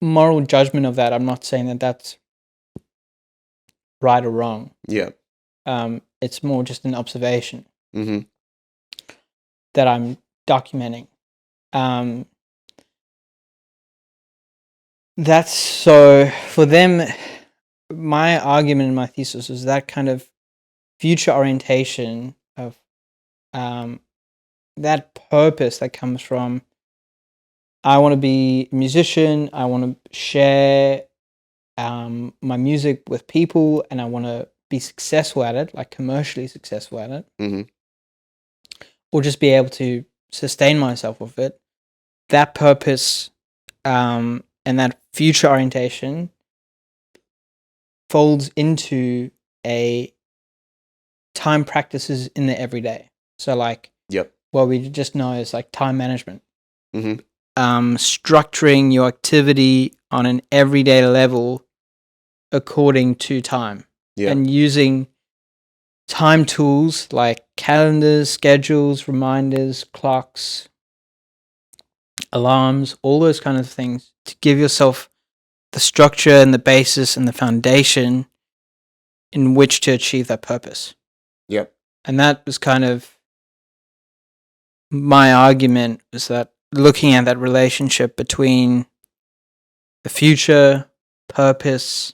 moral judgment of that. I'm not saying that that's right or wrong. Yeah. It's more just an observation that I'm documenting. That's so for them. My argument in my thesis is that kind of future orientation of that purpose that comes from I want to be a musician, I want to share my music with people, and I want to be successful at it, like commercially successful at it, or just be able to sustain myself with it. That purpose and that future orientation folds into a time practices in the everyday. So like what we just know is like time management. Structuring your activity on an everyday level according to time. And using time tools like calendars, schedules, reminders, clocks, alarms, all those kind of things to give yourself the structure and the basis and the foundation in which to achieve that purpose. Yep. And that was kind of my argument, was that looking at that relationship between the future, purpose,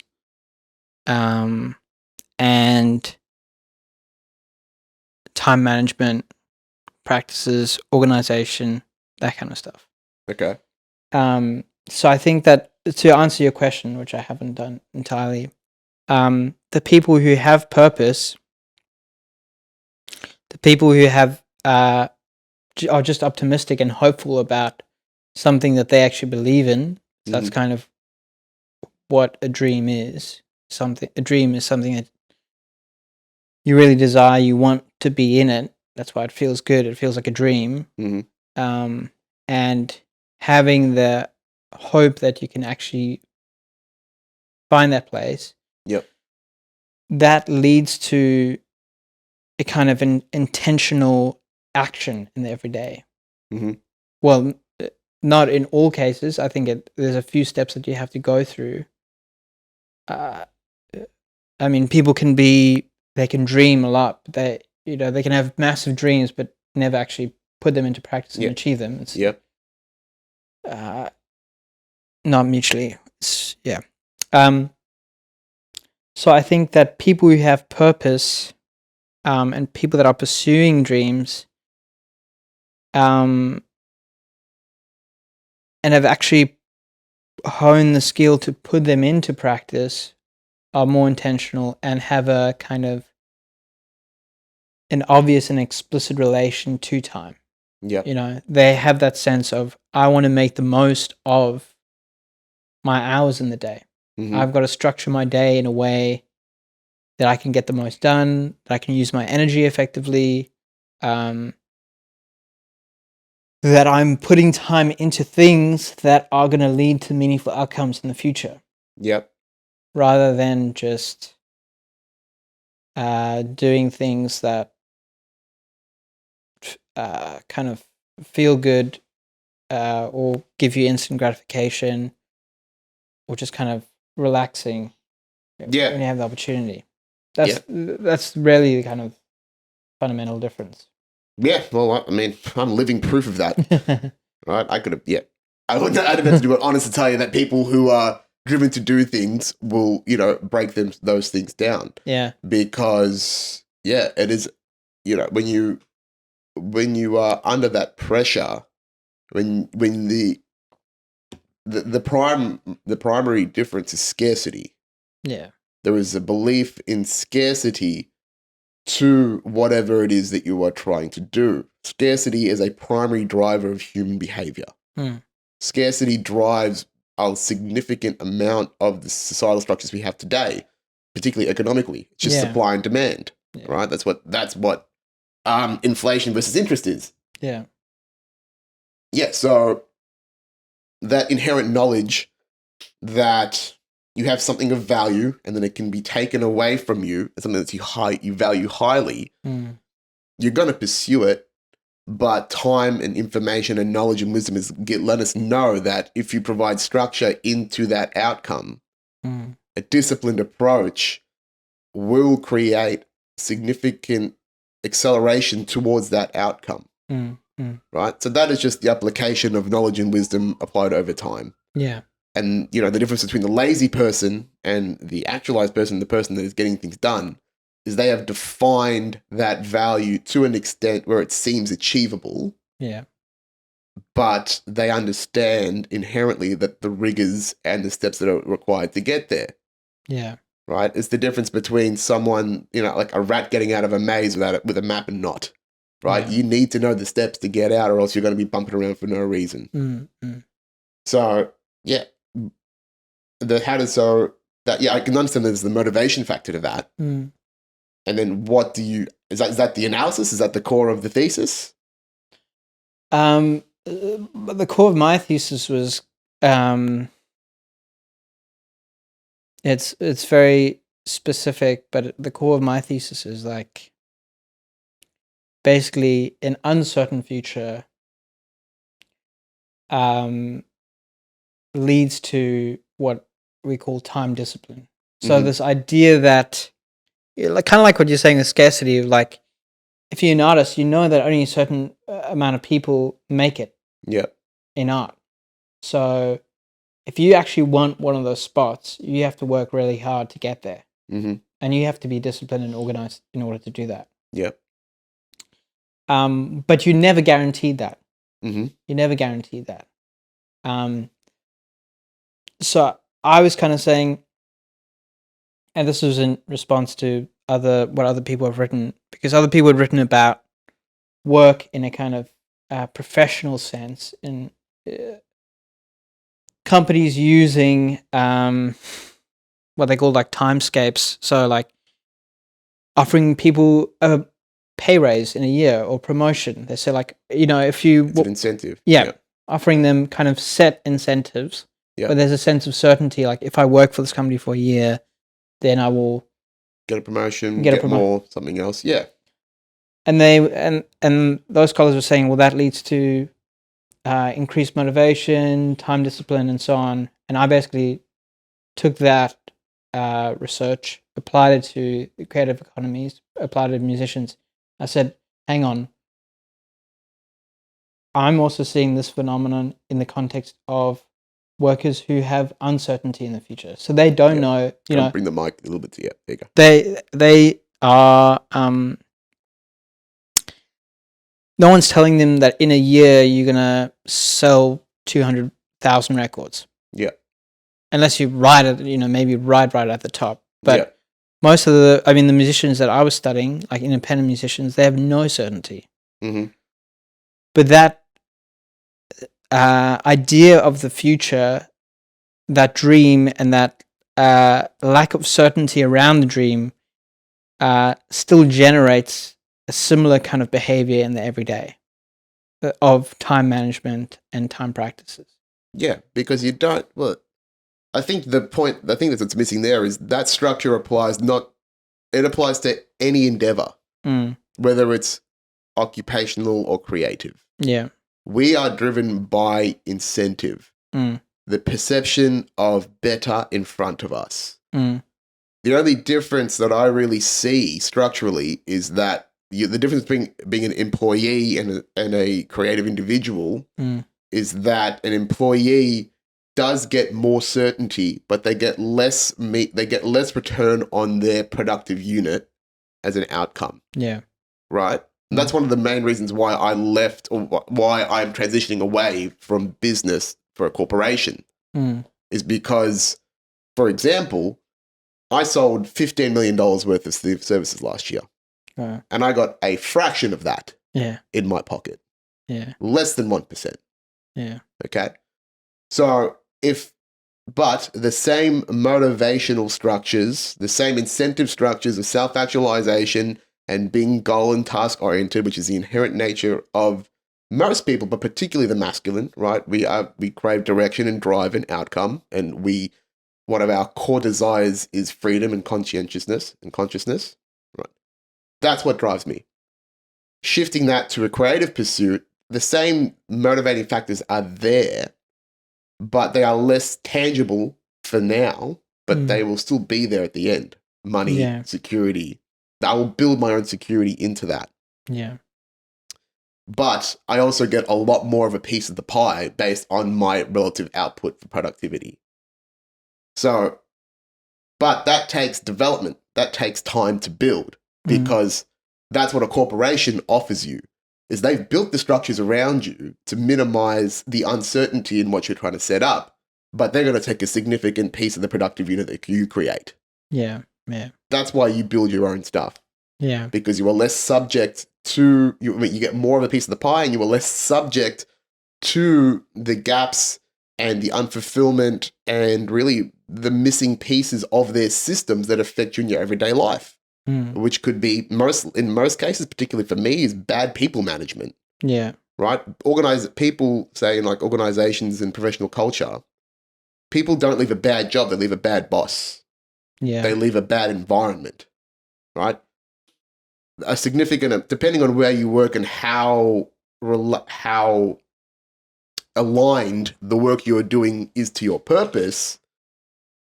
and time management practices, organization, that kind of stuff. Okay. So I think that to answer your question, which I haven't done entirely, the people who have purpose, the people who have are just optimistic and hopeful about something that they actually believe in. So that's kind of what a dream is. A dream is something that you really desire, you want to be in it. That's why it feels good. It feels like a dream. And having the hope that you can actually find that place, Yep. that leads to a kind of an intentional action in the everyday. Mm-hmm. Well, not in all cases. I think there's a few steps that you have to go through. I mean, people they can dream a lot, but they can have massive dreams, but never actually put them into practice and achieve them. It's not mutually. So I think that people who have purpose, and people that are pursuing dreams, and have actually honed the skill to put them into practice, are more intentional and have a kind of an obvious and explicit relation to time. Yeah. They have that sense of, I want to make the most of my hours in the day. Mm-hmm. I've got to structure my day in a way that I can get the most done, that I can use my energy effectively, that I'm putting time into things that are going to lead to meaningful outcomes in the future. Yep. Rather than just doing things that kind of feel good, or give you instant gratification, or just kind of relaxing when you have the opportunity. That's really the kind of fundamental difference. Yeah, well, I mean, I'm living proof of that. Right? I could have, I don't have to do it honest to tell you that people who are driven to do things will, break those things down. Yeah. Because, it is, when you are under that pressure, when the primary difference is scarcity. Yeah. There is a belief in scarcity to whatever it is that you are trying to do. Scarcity is a primary driver of human behavior. Scarcity drives a significant amount of the societal structures we have today, particularly economically. It's just supply and demand, right? That's what inflation versus interest is. Yeah. Yeah, so that inherent knowledge that you have something of value and then it can be taken away from you, something that you value highly, you're going to pursue it. But time and information and knowledge and wisdom let us know that if you provide structure into that outcome, a disciplined approach will create significant acceleration towards that outcome. Right? So that is just the application of knowledge and wisdom applied over time. Yeah. And, the difference between the lazy person and the actualized person, the person that is getting things done, is they have defined that value to an extent where it seems achievable. Yeah. But they understand inherently that the rigors and the steps that are required to get there. Yeah. Right? It's the difference between someone, like a rat getting out of a maze with a map and not. Right? Yeah. You need to know the steps to get out, or else you're going to be bumping around for no reason. So, I can understand there's the motivation factor to that. And then is that the analysis? Is that the core of the thesis? The core of my thesis was, it's very specific, but the core of my thesis is like, basically an uncertain future leads to what we call time discipline. So this idea that, kind of like what you're saying, the scarcity of, like, if you're an artist, you know that only a certain amount of people make it in art. So if you actually want one of those spots, you have to work really hard to get there. And you have to be disciplined and organized in order to do that. But you never guaranteed that. You never guaranteed that. So I was kind of saying, and this was in response to what other people have written, because other people had written about work in a kind of professional sense, in companies using what they call like timescapes. So like offering people a pay raise in a year or promotion. They say, like, if you... It's an incentive. Offering them kind of set incentives Yeah. But there's a sense of certainty. Like if I work for this company for a year, then I will get a promotion, Get a get more, something else. Yeah. And those scholars were saying, well, that leads to increased motivation, time discipline, and so on. And I basically took that research, applied it to creative economies, applied it to musicians. I said, hang on, I'm also seeing this phenomenon in the context of workers who have uncertainty in the future. So they don't know, bring the mic a little bit to you. There you go. They are no one's telling them that in a year you're gonna sell 200,000 records. Yeah. Unless you ride it, maybe right at the top. But most of the musicians that I was studying, like independent musicians, they have no certainty. Mm-hmm. But that idea of the future, that dream, and that lack of certainty around the dream still generates a similar kind of behavior in the everyday of time management and time practices. Yeah, because you don't, well, I think that's what's missing there is that structure applies to any endeavor, whether it's occupational or creative. Yeah. We are driven by incentive, the perception of better in front of us. The only difference that I really see structurally is that the difference between being an employee and a creative individual is that an employee does get more certainty, but they get less return on their productive unit as an outcome. Yeah. Right? And that's one of the main reasons why I left, or why I'm transitioning away from business for a corporation, is because, for example, I sold $15 million worth of services last year. And I got a fraction of that in my pocket. Yeah. Less than 1%. Yeah. Okay? So but the same motivational structures, the same incentive structures of self-actualization and being goal and task oriented, which is the inherent nature of most people, but particularly the masculine, right? We crave direction and drive and outcome, and one of our core desires is freedom and conscientiousness and consciousness. Right. That's what drives me. Shifting that to a creative pursuit, the same motivating factors are there, but they are less tangible for now, but they will still be there at the end. Money, security. I will build my own security into that. Yeah. But I also get a lot more of a piece of the pie based on my relative output for productivity. So, but that takes development. That takes time to build, because that's what a corporation offers you, is they've built the structures around you to minimize the uncertainty in what you're trying to set up, but they're going to take a significant piece of the productive unit that you create. Yeah. Yeah. That's why you build your own stuff. Yeah. Because you are less subject to, you get more of a piece of the pie, and you are less subject to the gaps and the unfulfillment and really the missing pieces of their systems that affect you in your everyday life, which could be, in most cases, particularly for me, is bad people management. Yeah. Right? People say in like organizations and professional culture, people don't leave a bad job, they leave a bad boss. Yeah. They leave a bad environment. Right? A significant, depending on where you work and how aligned the work you're doing is to your purpose,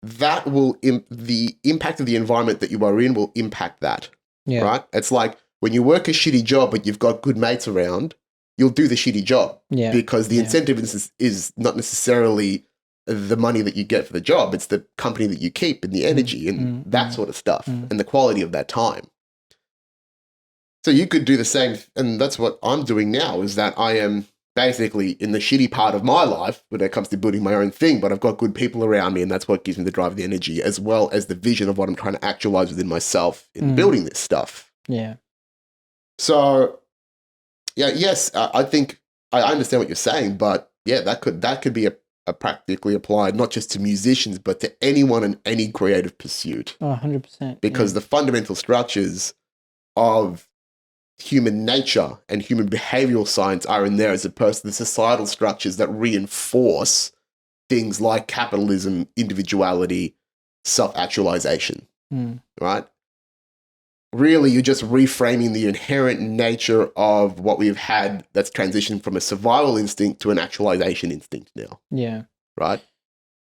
that will the impact of the environment that you are in will impact that. Yeah. Right? It's like when you work a shitty job but you've got good mates around, you'll do the shitty job. Yeah. Because the incentive is not necessarily the money that you get for the job, it's the company that you keep and the energy and that sort of stuff and the quality of that time. So you could do the same, and that's what I'm doing now, is that I am basically in the shitty part of my life when it comes to building my own thing, but I've got good people around me, and that's what gives me the drive, the energy, as well as the vision of what I'm trying to actualize within myself in building this stuff. Yeah. So, yes, I think I understand what you're saying, but yeah, that could be a practically applied not just to musicians, but to anyone in any creative pursuit. Oh, 100%. Because the fundamental structures of human nature and human behavioral science are in there, as opposed to the societal structures that reinforce things like capitalism, individuality, self-actualization, right? Really, you're just reframing the inherent nature of what we've had that's transitioned from a survival instinct to an actualization instinct now. Yeah. Right?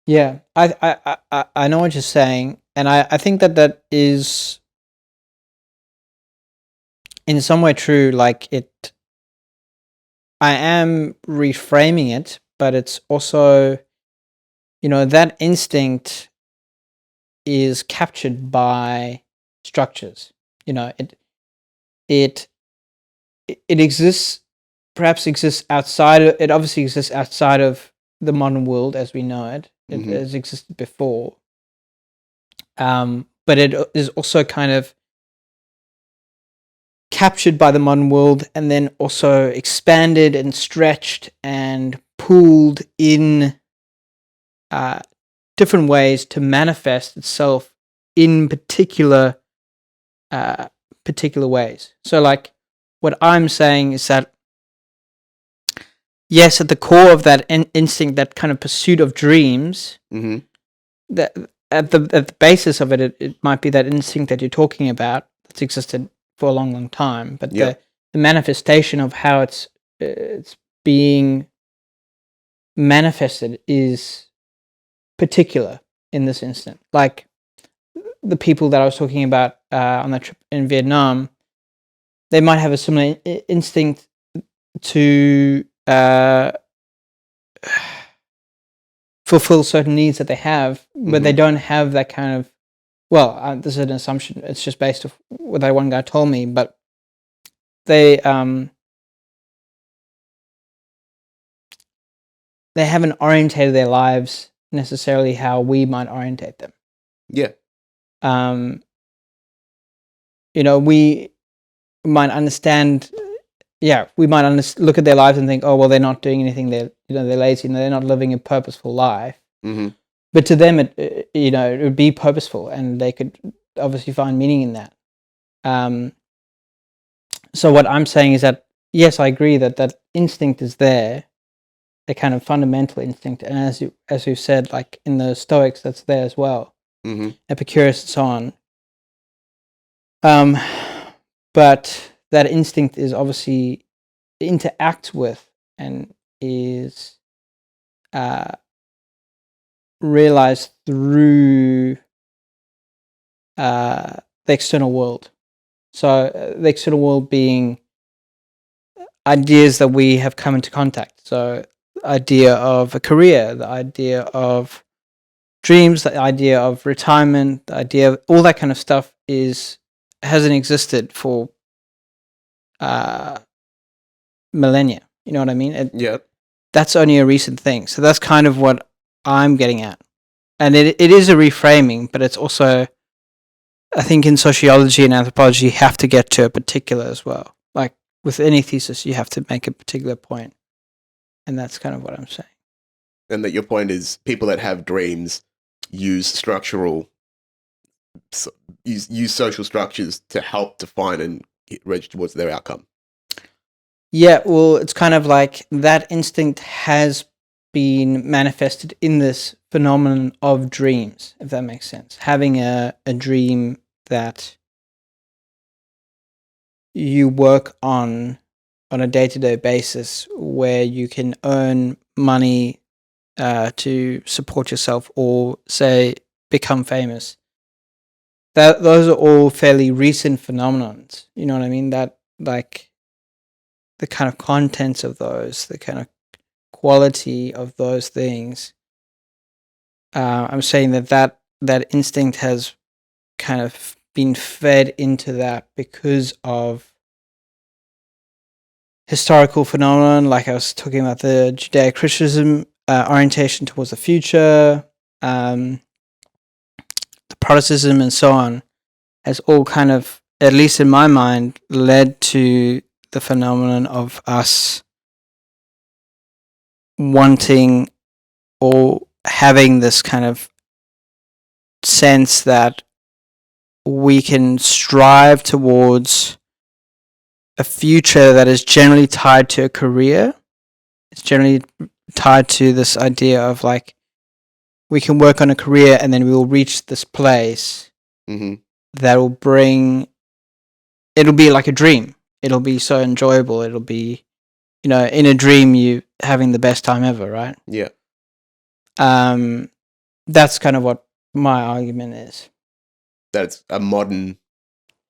Yeah. I know what you're saying. And I think that is in some way true. Like I am reframing it, but it's also, that instinct is captured by structures. It exists, perhaps exists outside of, it obviously exists outside of the modern world as we know it. It has existed before. But it is also kind of captured by the modern world and then also expanded and stretched and pooled in different ways to manifest itself in particular ways. So like what I'm saying is that yes, at the core of that instinct, that kind of pursuit of dreams, that at the basis of it, it might be that instinct that you're talking about that's existed for a long, long time. But the manifestation of how it's being manifested is particular in this instant. Like the people that I was talking about on that trip in Vietnam, they might have a similar instinct to fulfill certain needs that they have, but they don't have that kind of, this is an assumption, it's just based off what that one guy told me, but they haven't orientated their lives necessarily how we might orientate them. Yeah. We might understand, we might look at their lives and think, oh, well, they're not doing anything, they're lazy, and they're not living a purposeful life. But to them, it would be purposeful, and they could obviously find meaning in that. So what I'm saying is that, yes, I agree that instinct is there, the kind of fundamental instinct, and as we've said, like in the Stoics, that's there as well, Epicurus and so on. But that instinct is obviously interacts with and is realized through the external world. So the external world being ideas that we have come into contact. So the idea of a career, the idea of dreams, the idea of retirement, the idea of all that kind of stuff hasn't existed for millennia. You know what I mean? That's only a recent thing. So that's kind of what I'm getting at. And it is a reframing, but it's also, I think in sociology and anthropology, you have to get to a particular as well. Like with any thesis, you have to make a particular point. And that's kind of what I'm saying. And that your point is people that have dreams use social structures to help define and reach towards their outcome. Yeah, well, it's kind of like that instinct has been manifested in this phenomenon of dreams, if that makes sense. Having a dream that you work on a day-to-day basis where you can earn money to support yourself or, say, become famous. Those are all fairly recent phenomenons. You know what I mean? That, like, the kind of contents of those, the kind of quality of those things. I'm saying that instinct has kind of been fed into that because of historical phenomenon, like I was talking about the Judeo-Christianism orientation towards the future, the Protestantism and so on, has all kind of, at least in my mind, led to the phenomenon of us wanting or having this kind of sense that we can strive towards a future that is generally tied to a career. It's generally tied to this idea of like we can work on a career and then we will reach this place that will bring, it'll be like a dream. It'll be so enjoyable. It'll be, in a dream, you having the best time ever, right? Yeah. That's kind of what my argument is. That's a modern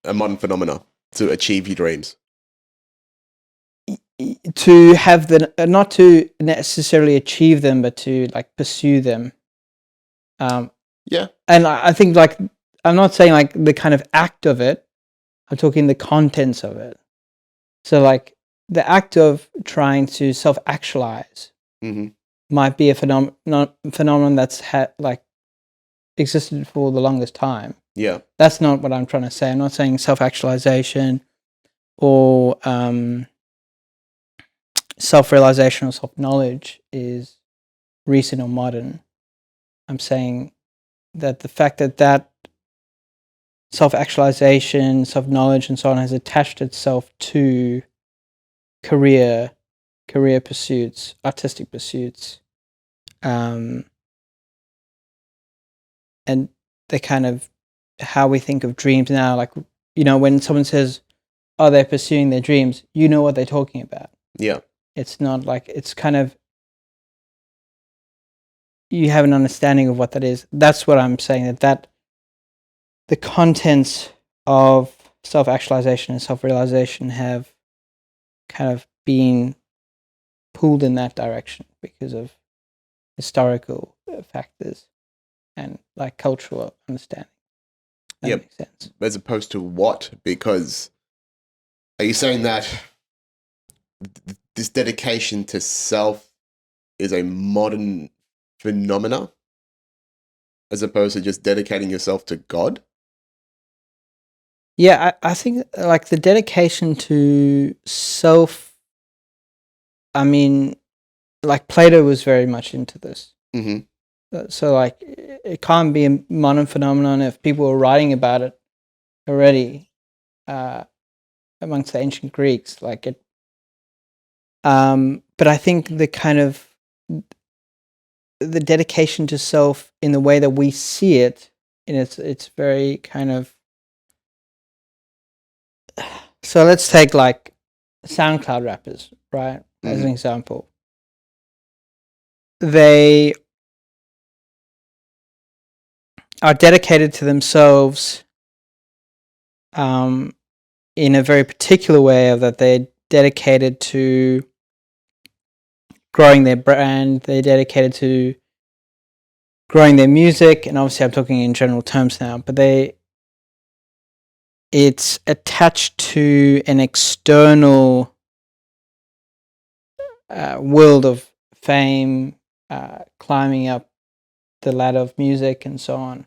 phenomena to achieve your dreams. To have not to necessarily achieve them, but to like pursue them. Yeah. And I think like, I'm not saying like the kind of act of it. I'm talking the contents of it. So like the act of trying to self-actualize might be a phenomenon that's like existed for the longest time. Yeah. That's not what I'm trying to say. I'm not saying self-actualization or self-realization or self-knowledge is recent or modern. I'm saying that the fact that self-actualization, self-knowledge, and so on has attached itself to career pursuits, artistic pursuits, and the kind of how we think of dreams now. Like, when someone says, "Oh, they're pursuing their dreams," you know what they're talking about. Yeah. It's not like, it's kind of, you have an understanding of what that is. That's what I'm saying, that the contents of self-actualization and self-realization have kind of been pulled in that direction because of historical factors and like cultural understanding. That makes sense. As opposed to what? Because are you saying that this dedication to self is a modern phenomena as opposed to just dedicating yourself to God? Yeah, I think like the dedication to self, I mean, like Plato was very much into this. So like it can't be a modern phenomenon if people were writing about it already amongst the ancient Greeks. Like it, but I think the kind of the dedication to self in the way that we see it, and it's very kind of. So let's take like SoundCloud rappers, right, as an example. They are dedicated to themselves in a very particular way, of that they're dedicated to growing their brand, they're dedicated to growing their music, and obviously I'm talking in general terms now, but it's attached to an external world of fame, climbing up the ladder of music and so on.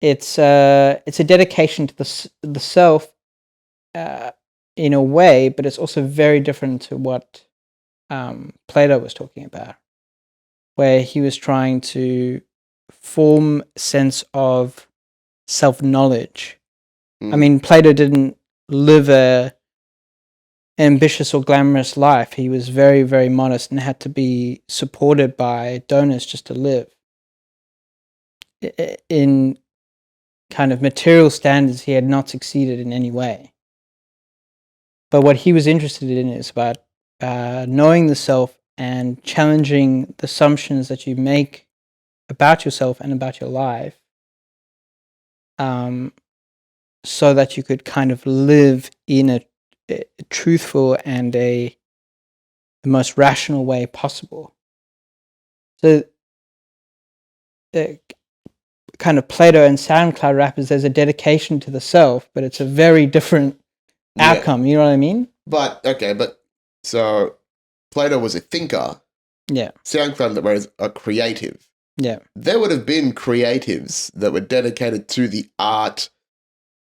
It's a dedication to the self in a way, but it's also very different to what Plato was talking about, where he was trying to form a sense of self-knowledge. I mean, Plato didn't live an ambitious or glamorous life. He was very, very modest and had to be supported by donors just to live. In kind of material standards, he had not succeeded in any way. But what he was interested in is about knowing the self and challenging the assumptions that you make about yourself and about your life, so that you could kind of live in a truthful and the most rational way possible. So kind of Plato and SoundCloud rappers, there's a dedication to the self, but it's a very different outcome. You know what I mean? But so Plato was a thinker. Yeah. SoundCloud was a creative. Yeah. There would have been creatives that were dedicated to the art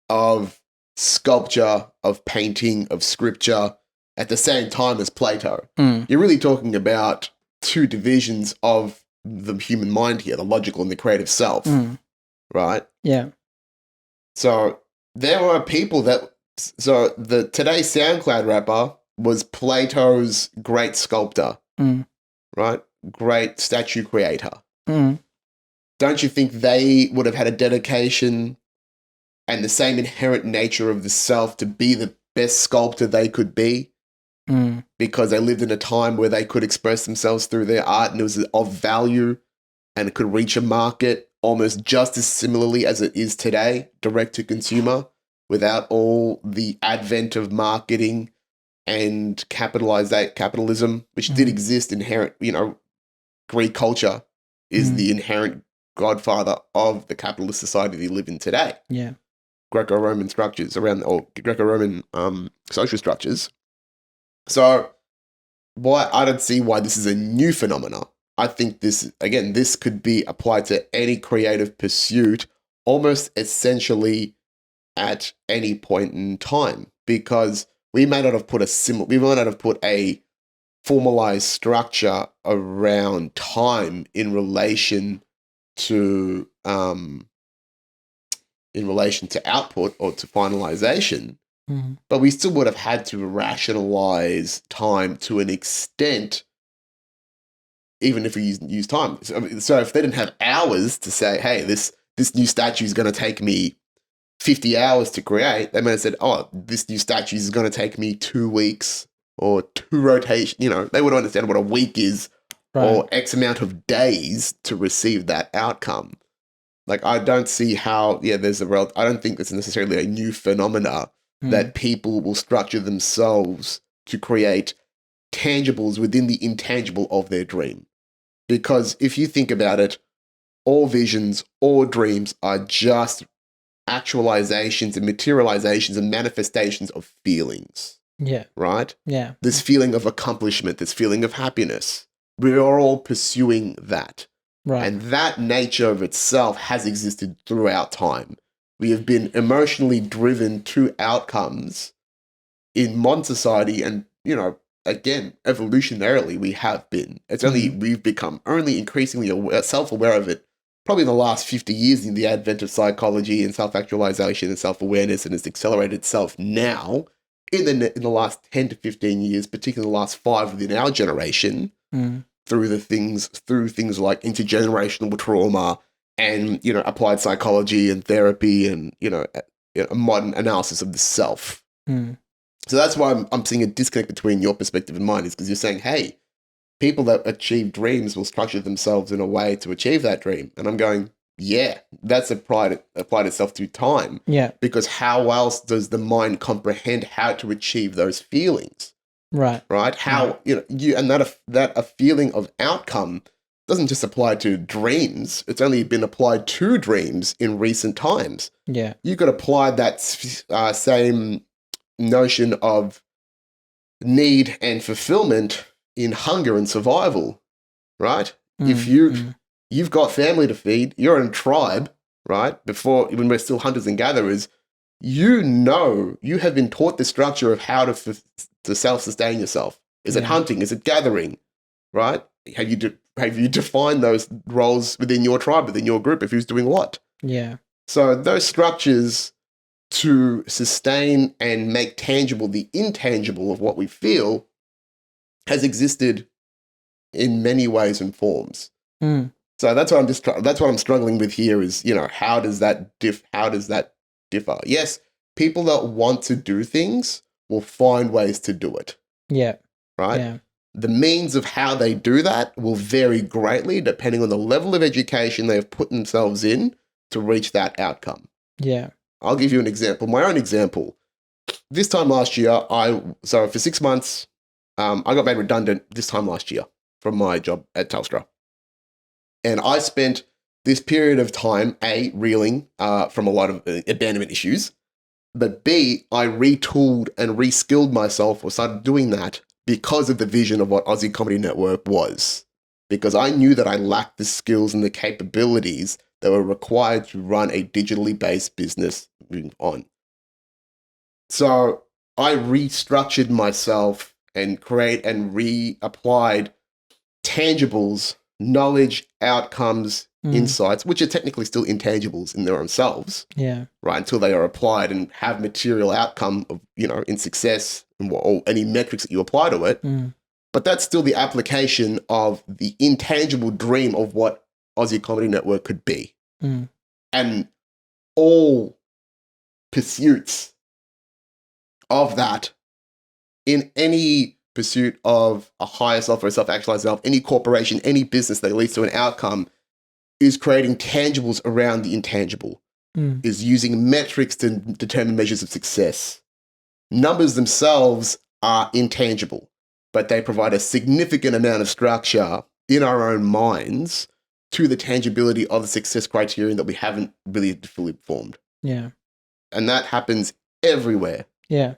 of sculpture, of painting, of scripture at the same time as Plato. You're really talking about two divisions of the human mind here, the logical and the creative self, right? Yeah. So there were people the today's SoundCloud rapper was Plato's great sculptor, right? Great statue creator. Mm. Don't you think they would have had a dedication and the same inherent nature of the self to be the best sculptor they could be? Mm. Because they lived in a time where they could express themselves through their art and it was of value and it could reach a market almost just as similarly as it is today, direct to consumer, without all the advent of marketing and capitalism, which did exist inherent, Greek culture is the inherent godfather of the capitalist society we live in today. Yeah. Greco-Roman structures or Greco-Roman social structures. So I don't see why this is a new phenomena. I think this could be applied to any creative pursuit almost essentially at any point in time, because we may not have put a formalized structure around time in relation to output or to finalization, but we still would have had to rationalize time to an extent, even if we use time. So if they didn't have hours to say, hey, this new statue is going to take me 50 hours to create, they may have said, oh, this new statue is going to take me 2 weeks or 2 rotations. They would understand what a week is or X amount of days to receive that outcome. Like, I don't see how, I don't think it's necessarily a new phenomena that people will structure themselves to create tangibles within the intangible of their dream. Because if you think about it, all visions, all dreams are just actualizations and materializations and manifestations of feelings. Yeah. Right? Yeah. This feeling of accomplishment, this feeling of happiness. We are all pursuing that. Right. And that nature of itself has existed throughout time. We have been emotionally driven to outcomes in modern society, and, again, evolutionarily, we have been. It's only we've become only increasingly self-aware of it probably in the last 50 years in the advent of psychology and self-actualization and self-awareness, and it's accelerated itself now in the last 10 to 15 years, particularly the last 5 within our generation, through things like intergenerational trauma and, applied psychology and therapy and, a modern analysis of the self. So that's why I'm seeing a disconnect between your perspective and mine, is because you're saying, hey, people that achieve dreams will structure themselves in a way to achieve that dream. And I'm going, yeah, that's applied itself to time. Yeah. Because how else does the mind comprehend how to achieve those feelings? Right. Right? How, that a feeling of outcome doesn't just apply to dreams. It's only been applied to dreams in recent times. Yeah. You could apply that same notion of need and fulfillment in hunger and survival, right? If you've got family to feed, you're in a tribe, right? When we're still hunters and gatherers, you have been taught the structure of how to self-sustain yourself. Is it hunting? Is it gathering? Right? Have you defined those roles within your tribe, within your group, of who's doing what? Yeah. So those structures to sustain and make tangible the intangible of what we feel has existed in many ways and forms. So that's what I'm struggling with here is, how does that differ? Yes, people that want to do things will find ways to do it. Yeah. Right? Yeah. The means of how they do that will vary greatly depending on the level of education they have put themselves in to reach that outcome. Yeah. I'll give you an example. My own example. This time last year, for 6 months, I got made redundant this time last year from my job at Telstra. And I spent this period of time, A, reeling from a lot of abandonment issues, but B, I retooled and reskilled myself or started doing that because of the vision of what Aussie Comedy Network was. Because I knew that I lacked the skills and the capabilities that were required to run a digitally based business moving on. So I restructured myself and reapplied tangibles, knowledge, outcomes, insights, which are technically still intangibles in their own selves. Yeah. Right, until they are applied and have material outcome of, in success or any metrics that you apply to it. But that's still the application of the intangible dream of what Aussie Comedy Network could be. Mm. And all pursuits of that in any pursuit of a higher self or a self-actualized self, any corporation, any business that leads to an outcome is creating tangibles around the intangible, is using metrics to determine measures of success. Numbers themselves are intangible, but they provide a significant amount of structure in our own minds to the tangibility of the success criterion that we haven't really fully formed. Yeah. And that happens everywhere. Yeah.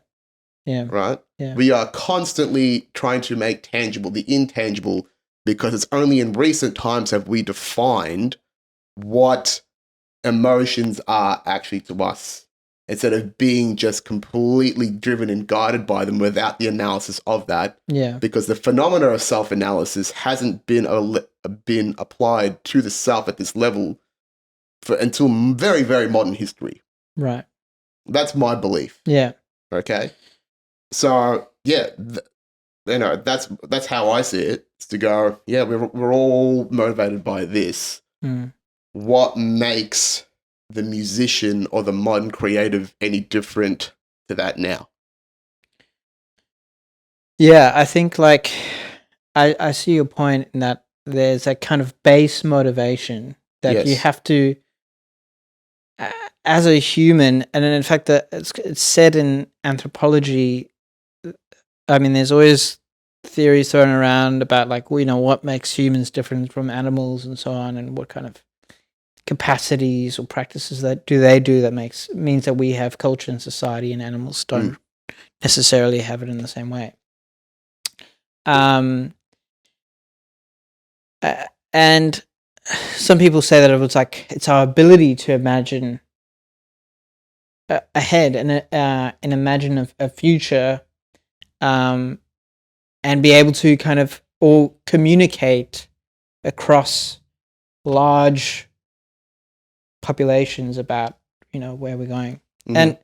Yeah. Right? Yeah. We are constantly trying to make tangible the intangible, because it's only in recent times have we defined what emotions are actually to us, instead of being just completely driven and guided by them without the analysis of that. Yeah. Because the phenomena of self-analysis hasn't been applied to the self at this level until very, very modern history. Right. That's my belief. Yeah. Okay. So yeah, that's how I see it. It's to go, yeah, we're all motivated by this. What makes the musician or the modern creative any different to that now? Yeah, I think like I see your point in that there's a kind of base motivation that you have to, as a human, and in fact, it's said in anthropology. I mean, there's always theories thrown around about like, what makes humans different from animals and so on, and what kind of capacities or practices that they do that means that we have culture and society and animals don't necessarily have it in the same way. And some people say that it's our ability to imagine ahead and imagine a future, and be able to kind of all communicate across large populations about where we're going. And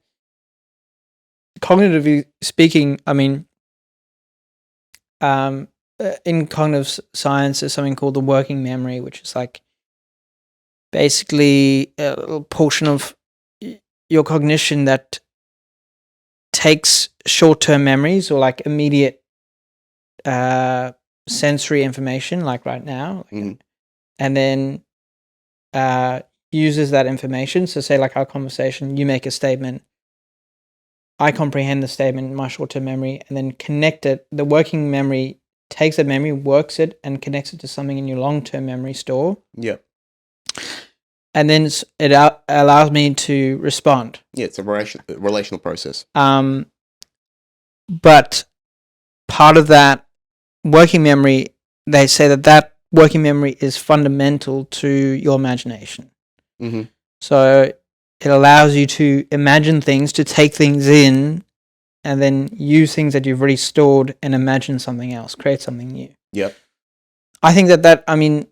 cognitively speaking, I mean, in cognitive science, there's something called the working memory, which is like basically a little portion of your cognition that takes short-term memories or like immediate sensory information, like right now, and then uses that information. So say like our conversation, you make a statement, I comprehend the statement in my short-term memory, and then connect it. The working memory takes that memory, works it, and connects it to something in your long-term memory store. Yeah. And then it allows me to respond. Yeah, it's a relational process. But part of that working memory, they say that working memory is fundamental to your imagination. So it allows you to imagine things, to take things in, and then use things that you've already stored and imagine something else, create something new. Yep. I think that I mean,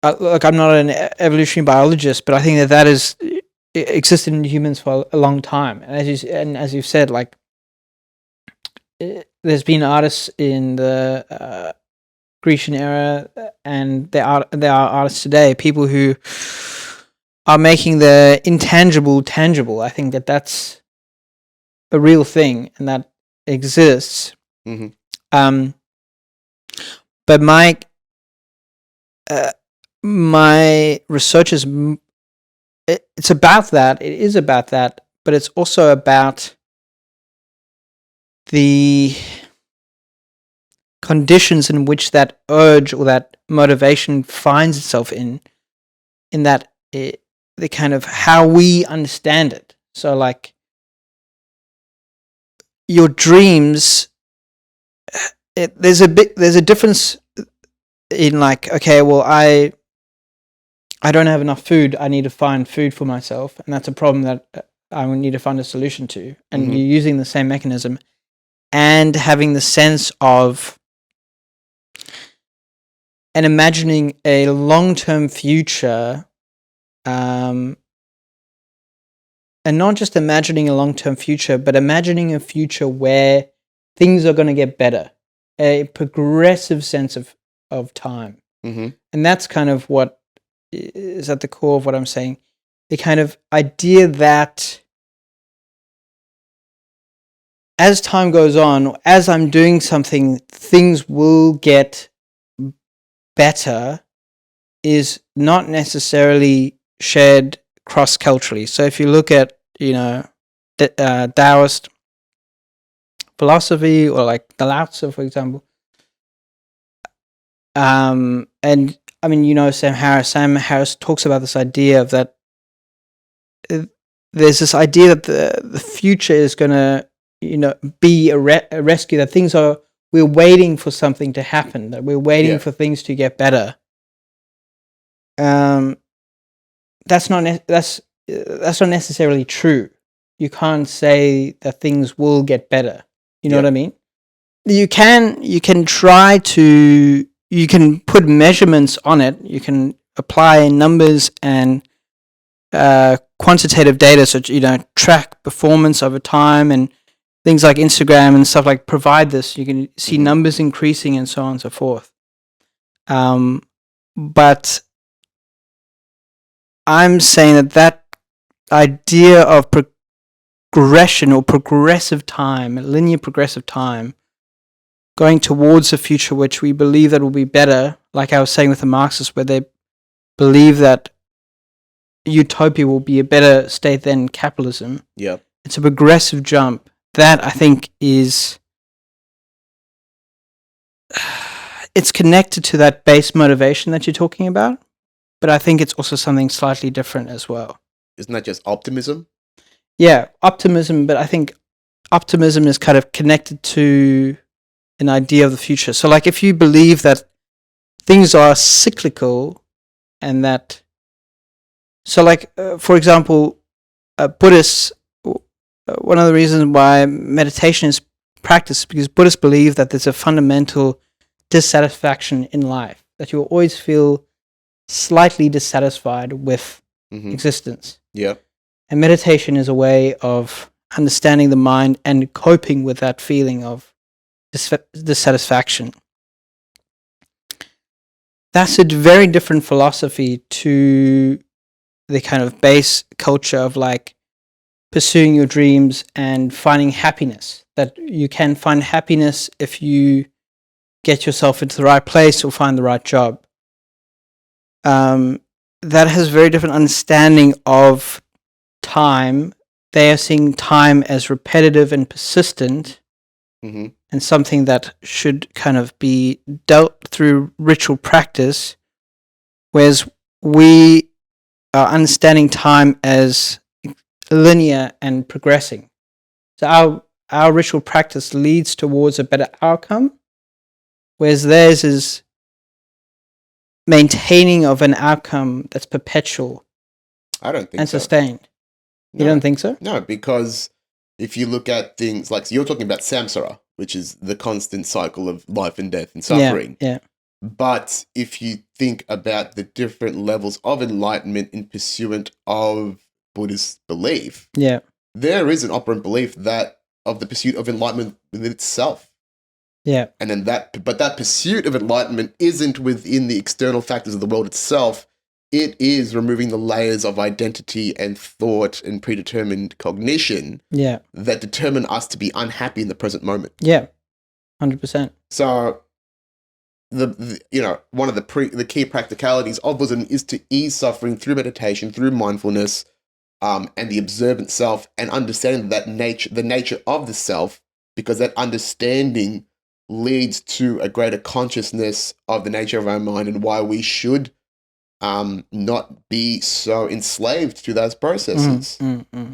look, I'm not an evolutionary biologist, but I think that is existed in humans for a long time. And as you've said, like, there's been artists in the Grecian era, and there are artists today, people who are making the intangible tangible. I think that's a real thing, and that exists. But my research is it's about that. It is about that, but it's also about the conditions in which that urge or that motivation finds itself in that the kind of how we understand it. So like your dreams, there's a difference in like, okay, well, I don't have enough food. I need to find food for myself, and that's a problem that I would need to find a solution to. And you're using the same mechanism and having the sense of and imagining a long-term future, and not just imagining a long-term future, but imagining a future where things are going to get better, a progressive sense of time. And that's kind of what is at the core of what I'm saying. The kind of idea that as time goes on, as I'm doing something, things will get better is not necessarily shared cross-culturally. So if you look at, Taoist philosophy, or like the Lao Tzu, for example, and I mean, Sam Harris talks about this idea of that there's this idea that the future is going to, be a rescue, that we're waiting for something to happen, that we're waiting for things to get better. That's not necessarily true. You can't say that things will get better. You know what I mean? You can put measurements on it. You can apply numbers and quantitative data, so track performance over time, and things like Instagram and stuff like provide this. You can see numbers increasing and so on and so forth. But I'm saying that idea of progression or progressive time, linear progressive time, going towards a future which we believe that will be better, like I was saying with the Marxists, where they believe that utopia will be a better state than capitalism. Yeah. It's a progressive jump. That, I think, it's connected to that base motivation that you're talking about, but I think it's also something slightly different as well. Isn't that just optimism? Yeah, optimism, but I think optimism is kind of connected to an idea of the future. So, like, if you believe that things are cyclical and that... So, like, for example, Buddhists... one of the reasons why meditation is practiced is because Buddhists believe that there's a fundamental dissatisfaction in life, that you'll always feel slightly dissatisfied with existence. Yeah. And meditation is a way of understanding the mind and coping with that feeling of dissatisfaction. That's a very different philosophy to the kind of base culture of like pursuing your dreams and finding happiness. That you can find happiness if you get yourself into the right place or find the right job. That has very different understanding of time. They are seeing time as repetitive and persistent, and something that should kind of be dealt through ritual practice, whereas we are understanding time as linear and progressing. So our ritual practice leads towards a better outcome, whereas theirs is maintaining of an outcome that's perpetual. I don't think and so. Sustained. You don't think so? No, because if you look at things like, so you're talking about samsara, which is the constant cycle of life and death and suffering. Yeah. But if you think about the different levels of enlightenment in pursuant of Buddhist belief, there is an operant belief that of the pursuit of enlightenment within itself. Yeah. And then that pursuit of enlightenment isn't within the external factors of the world itself. It is removing the layers of identity and thought and predetermined cognition that determine us to be unhappy in the present moment. Yeah, 100%. So, one of the key practicalities of Buddhism is to ease suffering through meditation, through mindfulness, and the observant self, and understanding the nature of the self, because that understanding leads to a greater consciousness of the nature of our mind and why we should not be so enslaved to those processes.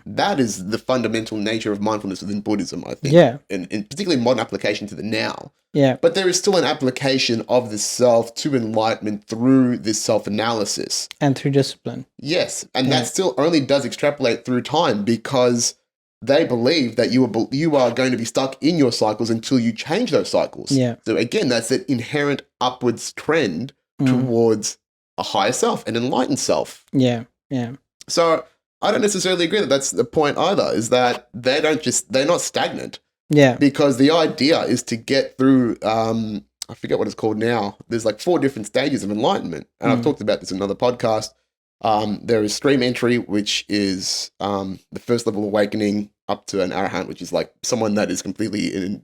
That is the fundamental nature of mindfulness within Buddhism, I think. Yeah. And particularly modern application to the now. Yeah. But there is still an application of the self to enlightenment through this self-analysis. And through discipline. Yes. And that still only does extrapolate through time, because they believe that you are going to be stuck in your cycles until you change those cycles. Yeah. So again, that's an inherent upwards trend towards a higher self, an enlightened self. Yeah. Yeah. So I don't necessarily agree that that's the point either, is that they're not stagnant. Yeah. Because the idea is to get through I forget what it's called now. There's like 4 different stages of enlightenment. And I've talked about this in another podcast. There is stream entry, which is the first level awakening up to an arahant, which is like someone that is completely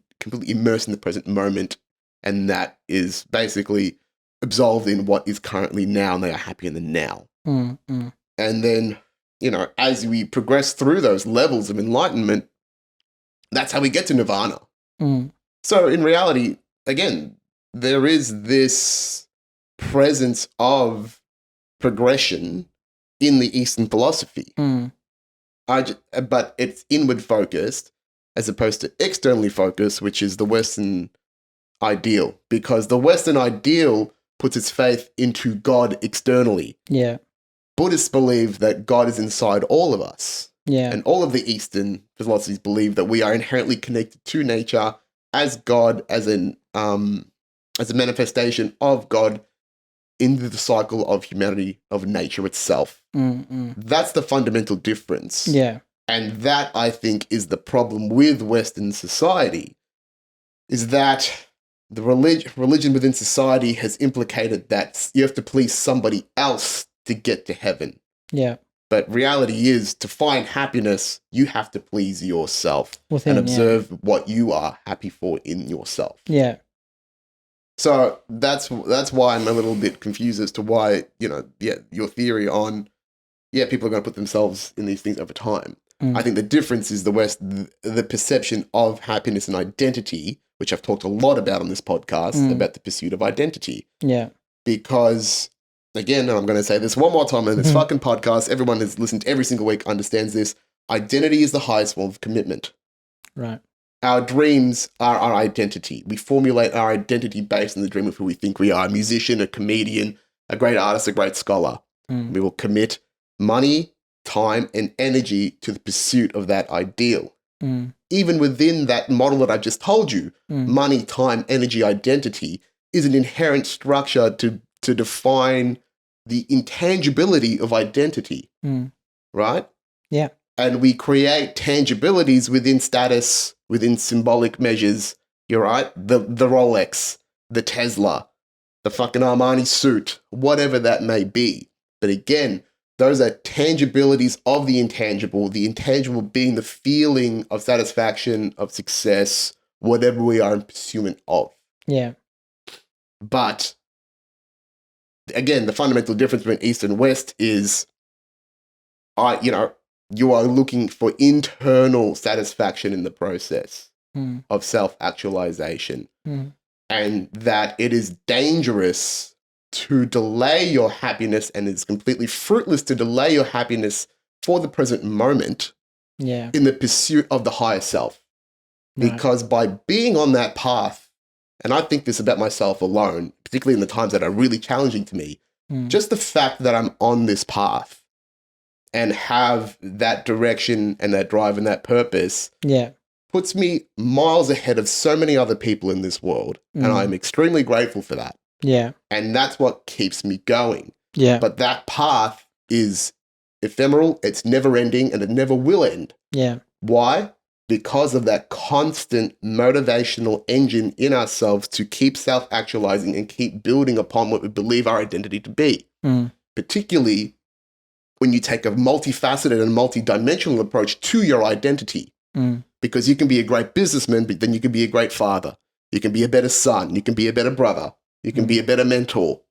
immersed in the present moment. And that is basically absolved in what is currently now, and they are happy in the now. And then, as we progress through those levels of enlightenment, that's how we get to nirvana. So in reality, again, there is this presence of progression in the Eastern philosophy. But it's inward focused as opposed to externally focused, which is the Western ideal, because the Western ideal puts its faith into God externally. Yeah. Buddhists believe that God is inside all of us. Yeah. And all of the Eastern philosophies believe that we are inherently connected to nature as God, as a manifestation of God into the cycle of humanity, of nature itself. That's the fundamental difference. Yeah. And that, I think, is the problem with Western society, is that the religion within society has implicated that you have to please somebody else to get to heaven. Yeah. But reality is, to find happiness, you have to please yourself and observe what you are happy for in yourself. Yeah. So that's why I'm a little bit confused as to why, your theory on, people are going to put themselves in these things over time. I think the difference is the perception of happiness and identity, which I've talked a lot about on this podcast, about the pursuit of identity. Yeah. Because, again, and I'm going to say this one more time in this fucking podcast, everyone has listened every single week understands this. Identity is the highest form of commitment. Right. Our dreams are our identity. We formulate our identity based on the dream of who we think we are. A musician, a comedian, a great artist, a great scholar. We will commit money, time, and energy to the pursuit of that ideal. Even within that model that I've just told you, money, time, energy, identity is an inherent structure to define the intangibility of identity, right? Yeah. And we create tangibilities within status, within symbolic measures. You're right. The Rolex, the Tesla, the fucking Armani suit, whatever that may be. But again, those are tangibilities of the intangible being the feeling of satisfaction, of success, whatever we are in pursuit of. Yeah. But again, the fundamental difference between East and West is, you are looking for internal satisfaction in the process of self-actualization. And that it is dangerous to delay your happiness, and it's completely fruitless to delay your happiness for the present moment in the pursuit of the higher self. Right. Because by being on that path, and I think this about myself alone, particularly in the times that are really challenging to me, just the fact that I'm on this path and have that direction and that drive and that purpose puts me miles ahead of so many other people in this world. And I'm extremely grateful for that. Yeah. And that's what keeps me going. Yeah. But that path is ephemeral, it's never ending, and it never will end. Yeah. Why? Because of that constant motivational engine in ourselves to keep self-actualizing and keep building upon what we believe our identity to be. Particularly when you take a multifaceted and multidimensional approach to your identity. Because you can be a great businessman, but then you can be a great father. You can be a better son. You can be a better brother. You can be a better mentor,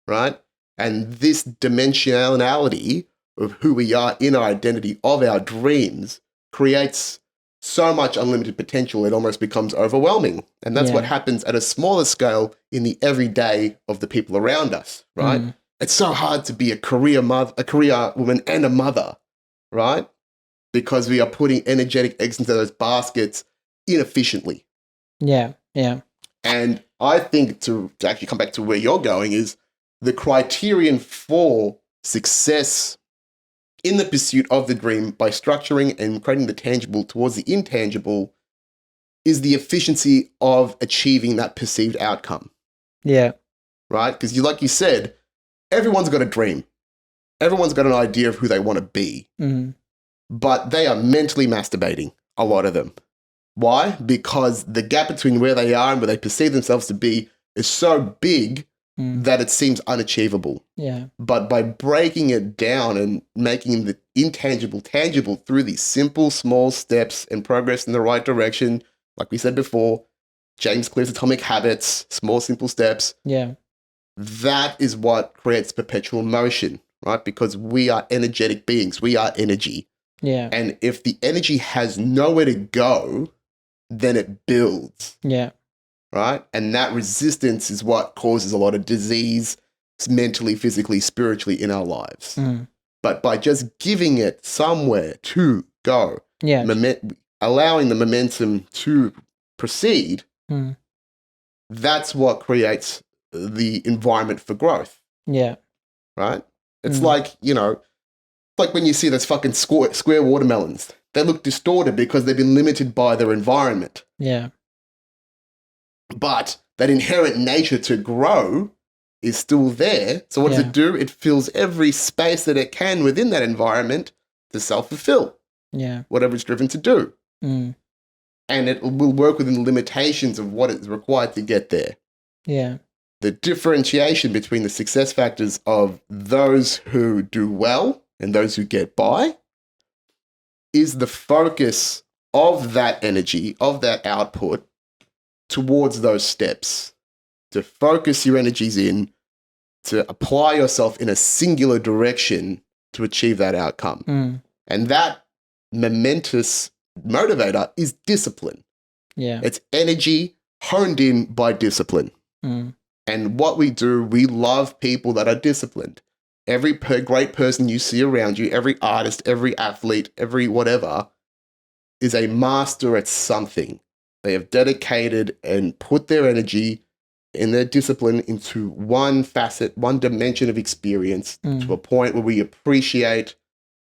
right? And this dimensionality of who we are in our identity, of our dreams, creates so much unlimited potential, it almost becomes overwhelming. And that's what happens at a smaller scale in the everyday of the people around us, right? It's so hard to be a career woman and a mother, right? Because we are putting energetic eggs into those baskets inefficiently. Yeah. Yeah. And I think to actually come back to where you're going is the criterion for success in the pursuit of the dream by structuring and creating the tangible towards the intangible is the efficiency of achieving that perceived outcome. Yeah. Right? Because like you said, everyone's got a dream. Everyone's got an idea of who they want to be. But they are mentally masturbating, a lot of them. Why? Because the gap between where they are and where they perceive themselves to be is so big Mm. that it seems unachievable. Yeah. But by breaking it down and making the intangible tangible through these simple, small steps and progress in the right direction, like we said before, James Clear's Atomic Habits, small, simple steps, Yeah. that is what creates perpetual motion, right? Because we are energetic beings. We are energy. Yeah. And if the energy has nowhere to go, then it builds, Yeah. right? And that resistance is what causes a lot of disease mentally, physically, spiritually in our lives. Mm. But by just giving it somewhere to go, Yeah. allowing the momentum to proceed, Mm. that's what creates the environment for growth, Yeah. right? It's like, like when you see those fucking square watermelons, they look distorted because they've been limited by their environment. Yeah. But that inherent nature to grow is still there. So what does Yeah. it do? It fills every space that it can within that environment to self-fulfill Yeah. whatever it's driven to do. Mm. And it will work within the limitations of what is required to get there. Yeah. The differentiation between the success factors of those who do well and those who get by is the focus of that energy, of that output towards those steps. To focus your energies in, to apply yourself in a singular direction to achieve that outcome. Mm. And that momentous motivator is discipline. Yeah. It's energy honed in by discipline. Mm. And what we do, we love people that are disciplined. Every great person you see around you, every artist, every athlete, every whatever, is a master at something. They have dedicated and put their energy and their discipline into one facet, one dimension of experience to a point where we appreciate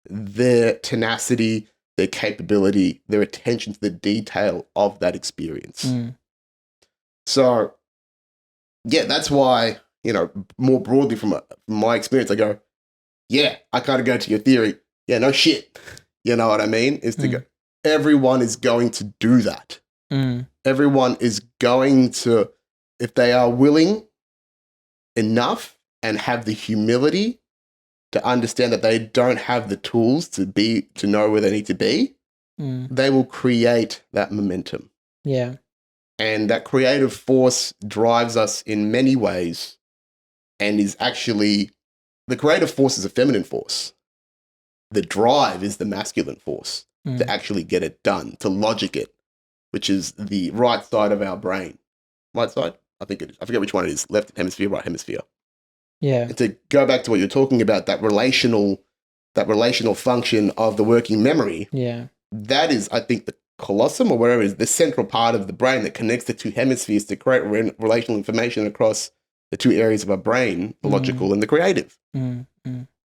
their tenacity, their capability, their attention to the detail of that experience. Mm. So, yeah, that's why, more broadly from my experience, I go, yeah, I kind of go to your theory. Yeah, no shit. You know what I mean? Is to go, everyone is going to do that. Mm. Everyone is going to, if they are willing enough and have the humility to understand that they don't have the tools to know where they need to be, they will create that momentum. Yeah. And that creative force drives us in many ways and is actually, the creative force is a feminine force. The drive is the masculine force to actually get it done, to logic it, which is the right side of our brain. Right side? I think it is. I forget which one it is. Left hemisphere, right hemisphere. Yeah. And to go back to what you're talking about, that relational function of the working memory. Yeah. That is, I think, the colossum or whatever it is, the central part of the brain that connects the two hemispheres to create relational information across the two areas of our brain, the logical and the creative. And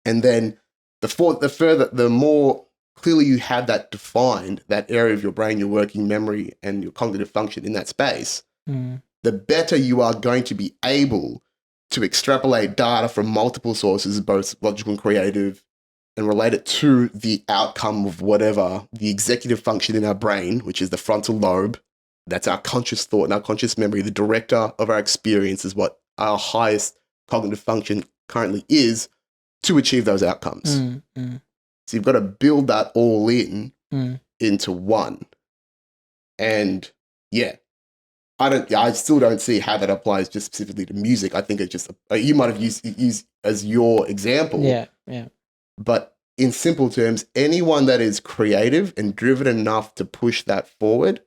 then the more clearly you have that defined, that area of your brain, your working memory and your cognitive function in that space, the better you are going to be able to extrapolate data from multiple sources, both logical and creative, and relate it to the outcome of whatever the executive function in our brain, which is the frontal lobe. That's our conscious thought and our conscious memory. The director of our experience is what our highest cognitive function currently is to achieve those outcomes. So you've got to build that all into one. And yeah, I still don't see how that applies just specifically to music. I think it's just, you might have used as your example. Yeah. Yeah. But in simple terms, anyone that is creative and driven enough to push that forward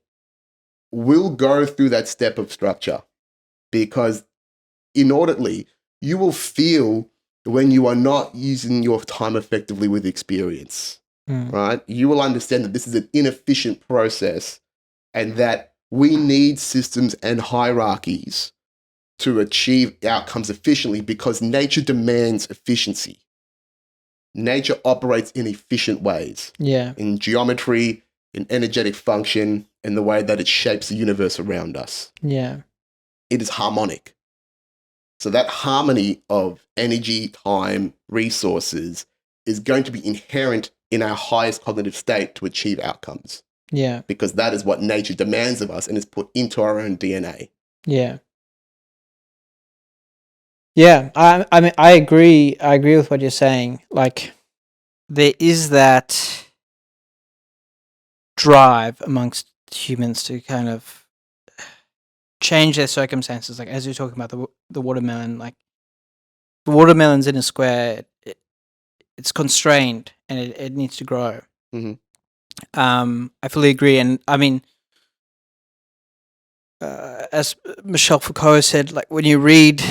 will go through that step of structure, because inaudibly, you will feel when you are not using your time effectively with experience, right? You will understand that this is an inefficient process and that we need systems and hierarchies to achieve outcomes efficiently, because nature demands efficiency. Nature operates in efficient ways. Yeah. In geometry, in energetic function, in the way that it shapes the universe around us. Yeah. It is harmonic. So that harmony of energy, time, resources is going to be inherent in our highest cognitive state to achieve outcomes. Yeah. Because that is what nature demands of us and is put into our own DNA. Yeah. Yeah, I mean, I agree. I agree with what you're saying. Like, there is that drive amongst humans to kind of change their circumstances. Like, as you're talking about the watermelon, like the watermelon's in a square. It's constrained and it needs to grow. Mm-hmm. I fully agree, and I mean, as Michel Foucault said, like when you read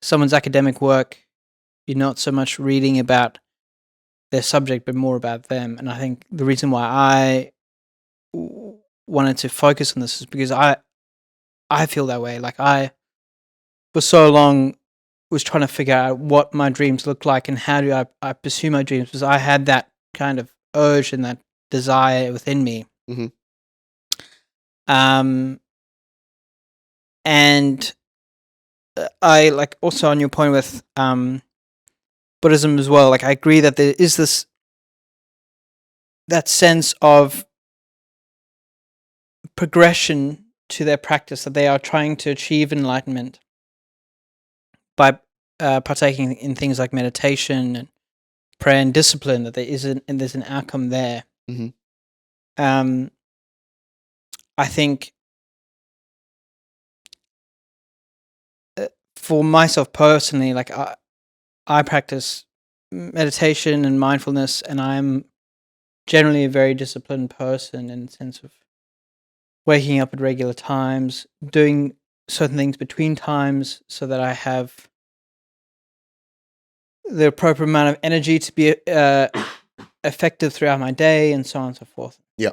someone's academic work, you're not so much reading about their subject, but more about them. And I think the reason why I wanted to focus on this is because I feel that way. Like I, for so long, was trying to figure out what my dreams look like and how do I pursue my dreams, because I had that kind of urge and that desire within me. Mm-hmm. And I like also on your point with Buddhism as well. Like I agree that there is that sense of progression to their practice, that they are trying to achieve enlightenment by partaking in things like meditation and prayer and discipline. That there's an outcome there. Mm-hmm. I think for myself personally, like I practice meditation and mindfulness, and I'm generally a very disciplined person in the sense of waking up at regular times, doing certain things between times so that I have the appropriate amount of energy to be effective throughout my day, and so on and so forth. Yeah.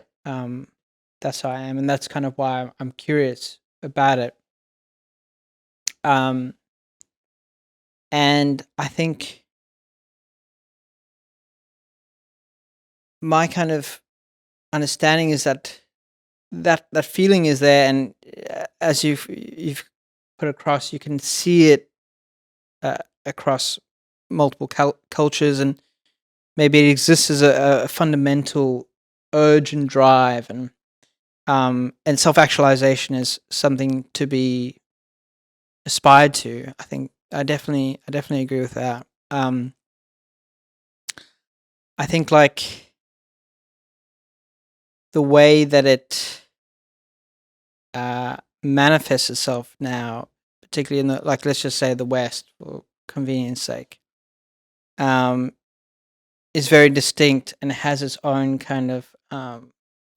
That's how I am, and that's kind of why I'm curious about it. And I think my kind of understanding is that feeling is there, and as you've put across, you can see it across multiple cultures, and maybe it exists as a fundamental urge and drive, and self-actualization is something to be aspired to. I think I definitely agree with that. I think like the way that it manifests itself now, particularly in the, like, let's just say the West for convenience sake, is very distinct and has its own kind of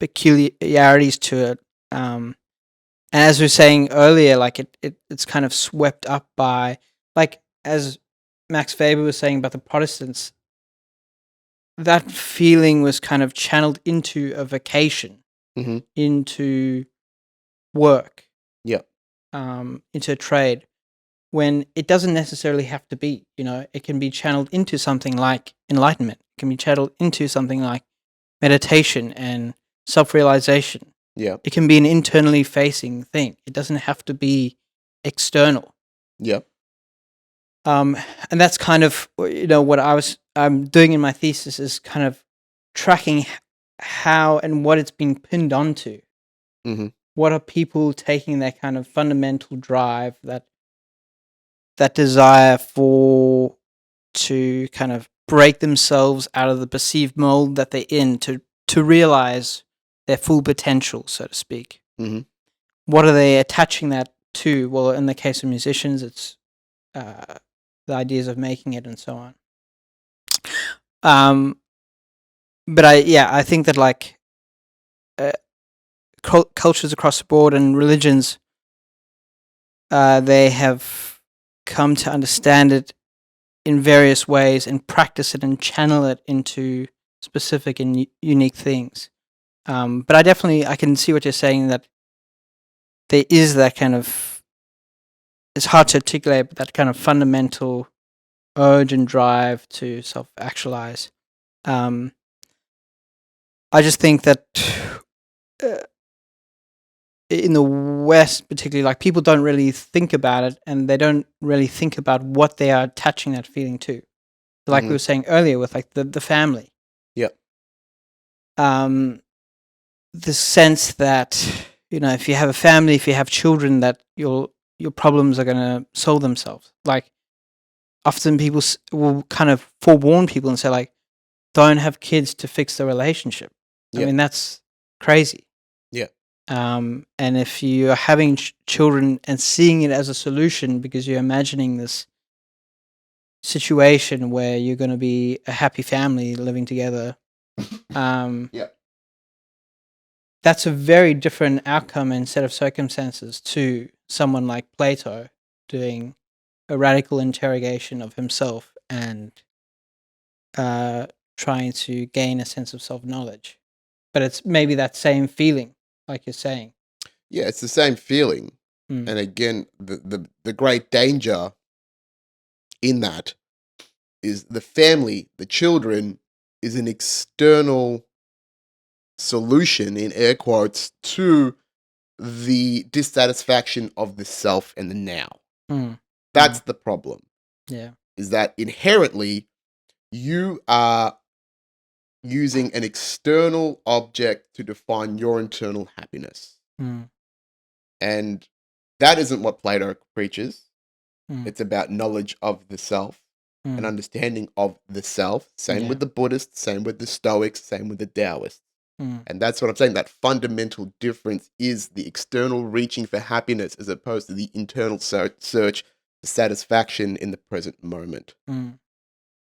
peculiarities to it. And as we were saying earlier, like it's kind of swept up by, like as Max Weber was saying about the Protestants, that feeling was kind of channeled into a vocation, Mm-hmm. into work, Yeah. into a trade, when it doesn't necessarily have to be. It can be channeled into something like enlightenment. It can be channeled into something like meditation and self-realization. Yeah. It can be an internally facing thing. It doesn't have to be external. Yeah. And that's kind of what I'm doing in my thesis, is kind of tracking how and what it's been pinned onto. Mm-hmm. What are people taking their kind of fundamental drive, that desire to kind of break themselves out of the perceived mold that they're in, to realize their full potential, so to speak. Mm-hmm. What are they attaching that to? Well, in the case of musicians, it's the ideas of making it and so on. But I think that like cultures across the board and religions, they have come to understand it in various ways and practice it and channel it into specific and unique things. But I can see what you're saying, that there is that kind of, it's hard to articulate, but that kind of fundamental urge and drive to self-actualize. I just think that in the West, particularly, like people don't really think about it, and they don't really think about what they are attaching that feeling to. Like we were saying earlier with like the family. Yep. The sense that, if you have a family, if you have children, that your problems are going to solve themselves. Like often people will kind of forewarn people and say, like, don't have kids to fix the relationship. I Yeah. mean, that's crazy. Yeah. And if you are having children and seeing it as a solution because you're imagining this situation where you're going to be a happy family living together, Yeah. that's a very different outcome and set of circumstances to someone like Plato doing a radical interrogation of himself and trying to gain a sense of self-knowledge. But it's maybe that same feeling, like you're saying. Yeah, it's the same feeling. Mm. And again, the great danger in that is the family, the children, is an external solution, in air quotes, to the dissatisfaction of the self and the now. Mm. That's the problem. Yeah. Is that inherently you are using an external object to define your internal happiness. Mm. And that isn't what Plato preaches. Mm. It's about knowledge of the self and understanding of the self. Same with the Buddhists, same with the Stoics, same with the Taoists. And that's what I'm saying. That fundamental difference is the external reaching for happiness as opposed to the internal search for satisfaction in the present moment.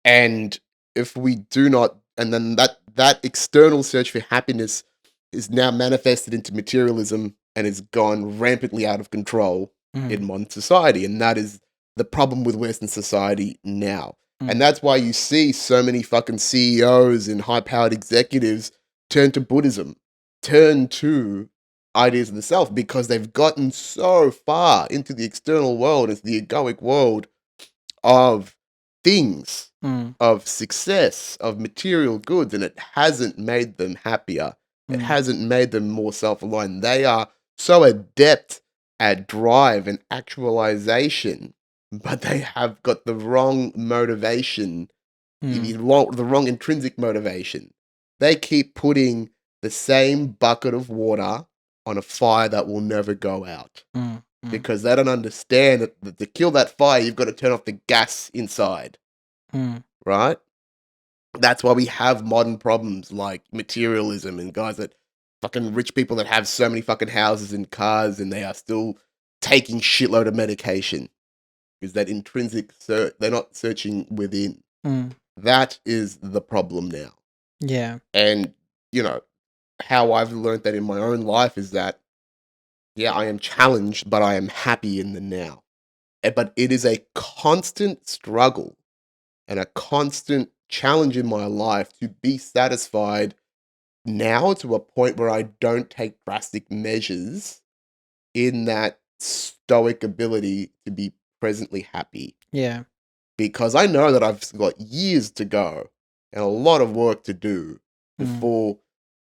And if we do not, and then that external search for happiness is now manifested into materialism and has gone rampantly out of control in modern society. And that is the problem with Western society now. And that's why you see so many fucking CEOs and high-powered executives turn to Buddhism, turn to ideas of the self, because they've gotten so far into the external world, into the egoic world of things, of success, of material goods, and it hasn't made them happier. It hasn't made them more self-aligned. They are so adept at drive and actualization, but they have got the wrong motivation, the wrong intrinsic motivation. They keep putting the same bucket of water on a fire that will never go out. Because they don't understand that to kill that fire, you've got to turn off the gas inside. Right? That's why we have modern problems like materialism and guys that fucking rich people that have so many fucking houses and cars and they are still taking shitload of medication. Is that intrinsic? They're not searching within. That is the problem now. Yeah. And, how I've learned that in my own life is that, I am challenged, but I am happy in the now. But it is a constant struggle and a constant challenge in my life to be satisfied now to a point where I don't take drastic measures in that stoic ability to be presently happy. Yeah. Because I know that I've got years to go and a lot of work to do before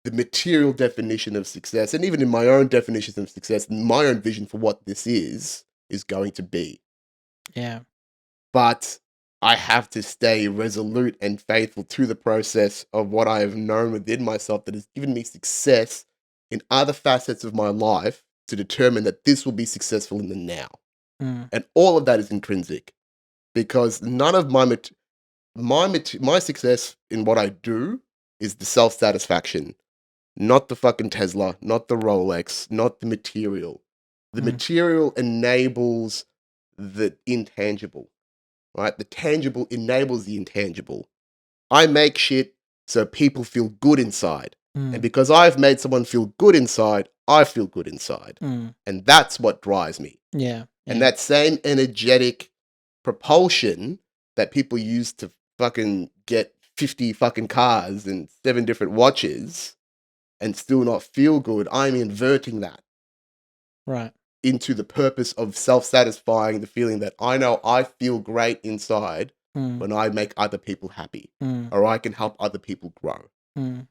the material definition of success, and even in my own definitions of success, my own vision for what this is going to be. Yeah. But I have to stay resolute and faithful to the process of what I have known within myself that has given me success in other facets of my life to determine that this will be successful in the now. And all of that is intrinsic, because none of my success in what I do is the self-satisfaction, not the fucking Tesla, not the Rolex, not the material. The material enables the intangible, right? The tangible enables the intangible. I make shit so people feel good inside. And because I've made someone feel good inside, I feel good inside. And that's what drives me. Yeah. And that same energetic propulsion that people use to fucking get 50 fucking cars and 7 different watches and still not feel good, I'm inverting that. Right. Into the purpose of self-satisfying the feeling that I know I feel great inside when I make other people happy, or I can help other people grow. And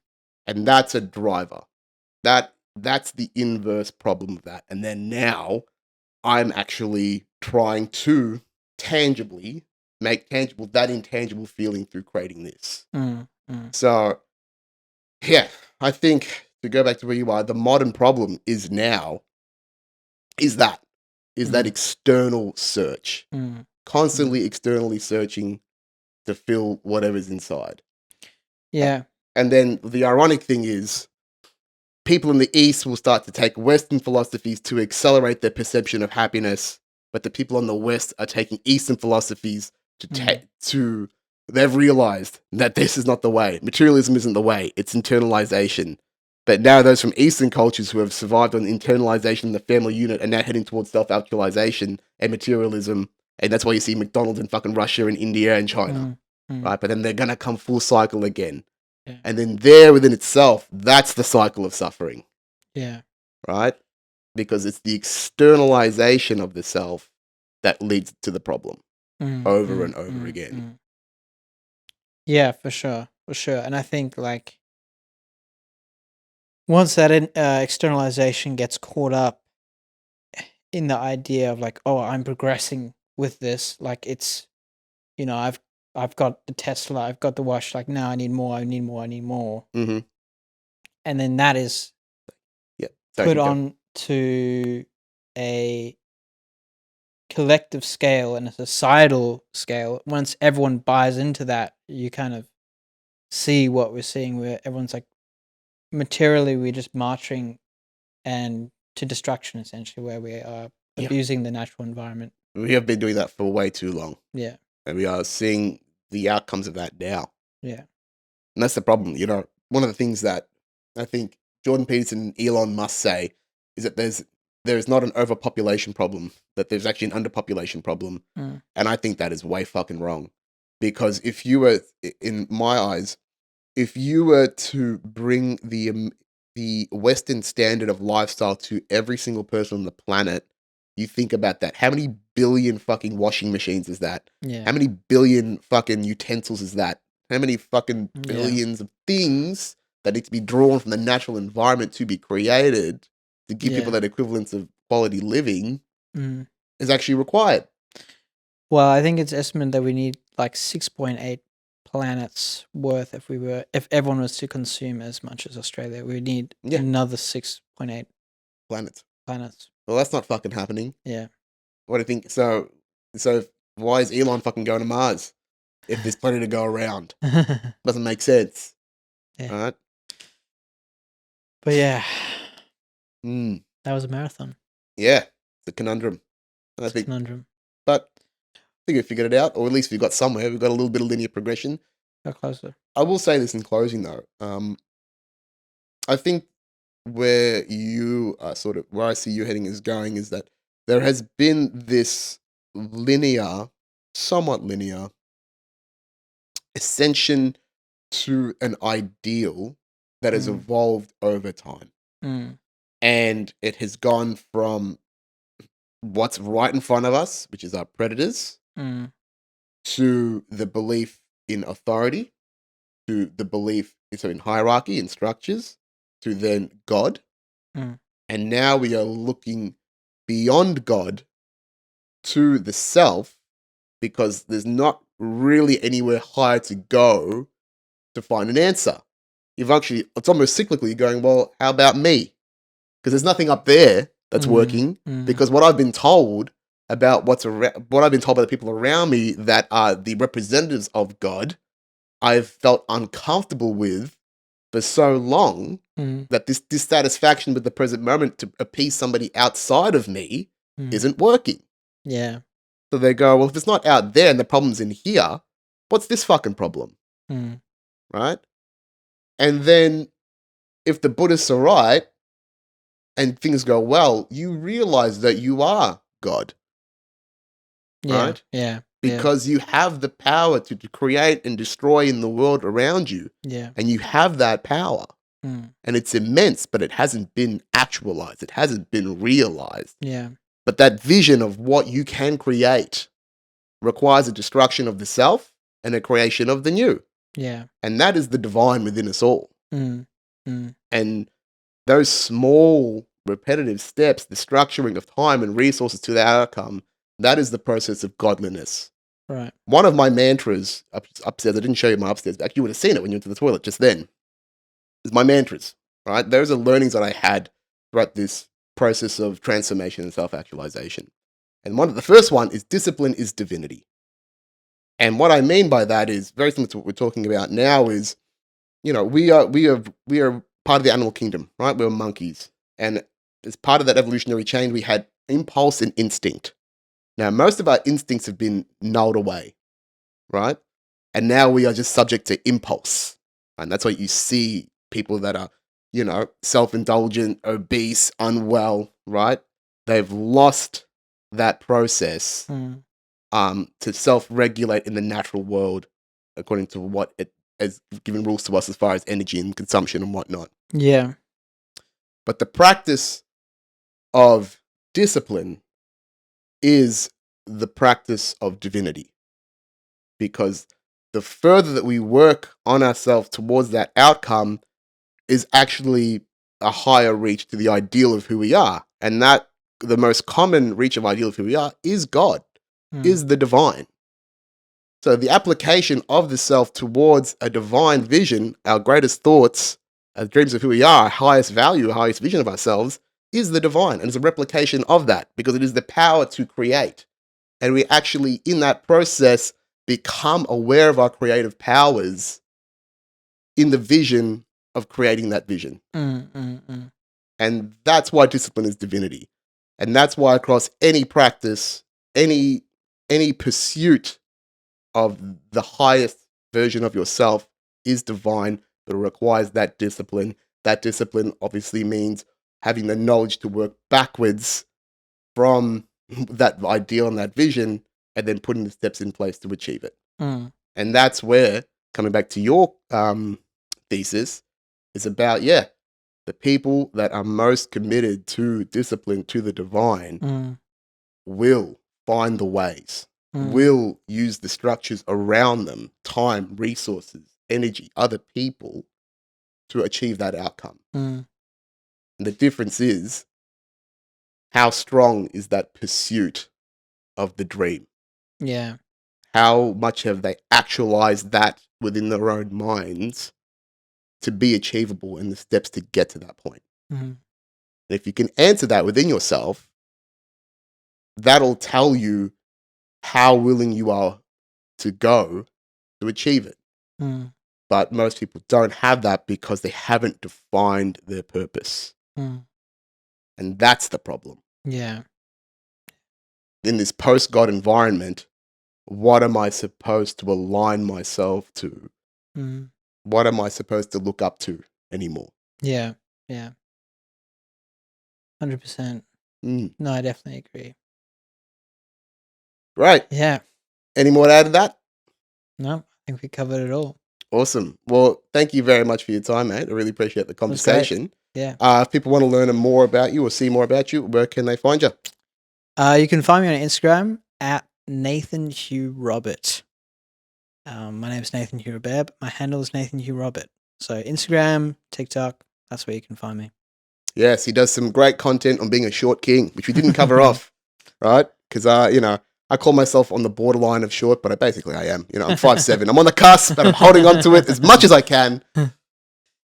that's a driver. That's the inverse problem of that. And then now I'm actually trying to tangibly make tangible that intangible feeling through creating this. So, yeah, I think to go back to where you are, the modern problem is now is that external search. constantly externally searching to fill whatever's inside. Yeah. And then the ironic thing is, people in the East will start to take Western philosophies to accelerate their perception of happiness, but the people in the West are taking Eastern philosophies to they've realized that this is not the way. Materialism isn't the way. It's internalization. But now those from Eastern cultures who have survived on internalization in the family unit are now heading towards self-actualization and materialism. And that's why you see McDonald's in fucking Russia and India and China. Right? But then they're going to come full cycle again. Yeah. And then there within itself, that's the cycle of suffering. Yeah. Right? Because it's the externalization of the self that leads to the problem over and over again. Yeah, for sure. For sure. And I think like once that externalization gets caught up in the idea of like, oh, I'm progressing with this, like it's, you know, I've got the Tesla, I've got the watch, like now I need more, I need more, I need more. Mm-hmm. And then that is put on to a collective scale and a societal scale. Once everyone buys into that, you kind of see what we're seeing where everyone's like, materially we're just marching and to destruction essentially, where we are abusing the natural environment. We have been doing that for way too long. Yeah. And we are seeing the outcomes of that now. Yeah. And that's the problem. You know, one of the things that I think Jordan Peterson and Elon Musk say is that there is not an overpopulation problem, that there's actually an underpopulation problem. And I think that is way fucking wrong. Because if you were, in my eyes, if you were to bring the Western standard of lifestyle to every single person on the planet, you think about that. How many billion fucking washing machines is that? Yeah. How many billion fucking utensils is that? How many fucking billions of things that need to be drawn from the natural environment to be created to give people that equivalence of quality living is actually required? Well, I think it's estimated that we need like 6.8 planets worth if everyone was to consume as much as Australia. We need another 6.8 planets. Well, that's not fucking happening. Yeah. What do you think? So why is Elon fucking going to Mars if there's plenty to go around? Doesn't make sense. Yeah. Right? But yeah. That was a marathon. Yeah. It's a conundrum. Conundrum. But I think we figured it out, or at least we got somewhere. We've got a little bit of linear progression. Got closer. I will say this in closing, though. I think where you are where I see you heading is going is that there has been this somewhat linear ascension to an ideal that has evolved over time. And it has gone from what's right in front of us, which is our predators, to the belief in authority, to the belief in hierarchy and structures, to then God. And now we are looking beyond God to the self, because there's not really anywhere higher to go to find an answer. It's almost cyclically going, well, how about me? Because there's nothing up there that's working, because what I've been told about what I've been told by the people around me that are the representatives of God, I've felt uncomfortable with for so long that this dissatisfaction with the present moment to appease somebody outside of me isn't working. Yeah. So they go, well, if it's not out there and the problem's in here, what's this fucking problem? Right? And then if the Buddhists are right and things go well, you realize that you are God. Right? Yeah. Because you have the power to create and destroy in the world around you. Yeah. And you have that power. And it's immense, but it hasn't been actualized. It hasn't been realized. Yeah. But that vision of what you can create requires a destruction of the self and a creation of the new. Yeah. And that is the divine within us all. And those small, repetitive steps, the structuring of time and resources to the outcome, that is the process of godliness. Right. One of my mantras upstairs, I didn't show you my upstairs, but actually you would have seen it when you went to the toilet just then, is my mantras, right? Those are learnings that I had throughout this process of transformation and self-actualization. And the first one is discipline is divinity. And what I mean by that is very similar to what we're talking about now is, we are part of the animal kingdom, right? We're monkeys. And as part of that evolutionary chain, we had impulse and instinct. Now, most of our instincts have been nulled away, right? And now we are just subject to impulse. And that's why you see people that are, self-indulgent, obese, unwell, right? They've lost that process to self-regulate in the natural world according to what it has given rules to us as far as energy and consumption and whatnot. Yeah. But the practice of discipline is the practice of divinity. Because the further that we work on ourselves towards that outcome is actually a higher reach to the ideal of who we are. And that the most common reach of ideal of who we are is God, is the divine. So the application of the self towards a divine vision, our greatest thoughts, our dreams of who we are, our highest value, our highest vision of ourselves, is the divine. And it's a replication of that because it is the power to create. And we actually, in that process, become aware of our creative powers in the vision of creating that vision. And that's why discipline is divinity. And that's why across any practice, any pursuit of the highest version of yourself is divine, but it requires that discipline. That discipline obviously means having the knowledge to work backwards from that ideal and that vision and then putting the steps in place to achieve it. And that's where, coming back to your thesis, is about, the people that are most committed to discipline, to the divine, will find the ways, will use the structures around them, time, resources, energy, other people, to achieve that outcome. And the difference is, how strong is that pursuit of the dream? Yeah. How much have they actualized that within their own minds to be achievable and the steps to get to that point? And if you can answer that within yourself, that'll tell you how willing you are to go to achieve it. But most people don't have that because they haven't defined their purpose. And that's the problem. Yeah. In this post-God environment, what am I supposed to align myself to? What am I supposed to look up to anymore? Yeah. 100%. No, I definitely agree. Right. Yeah. Any more to add to that? No, I think we covered it all. Awesome. Well, thank you very much for your time, mate. I really appreciate the conversation. Yeah. If people want to learn more about you or see more about you, where can they find you? You can find me on Instagram at Nathan Hugh Robert. My name is Nathan Hugh Robert. My handle is Nathan Hugh Robert. So Instagram, TikTok, that's where you can find me. Yes, he does some great content on being a short king, which we didn't cover off, right? Because, I call myself on the borderline of short, but I am. I'm 5'7". I'm on the cusp, but I'm holding on to it as much as I can.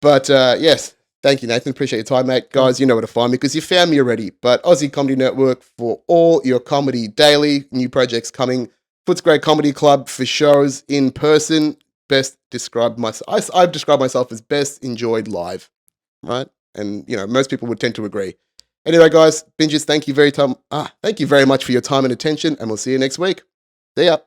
But yes, thank you, Nathan. Appreciate your time, mate. Guys, you know where to find me because you found me already. But Aussie Comedy Network for all your comedy daily, new projects coming. Footscray Comedy Club for shows in person. Best described myself. I've described myself as best enjoyed live, right? And most people would tend to agree. Anyway, guys, Binges, thank you very much for your time and attention, and we'll see you next week. See ya.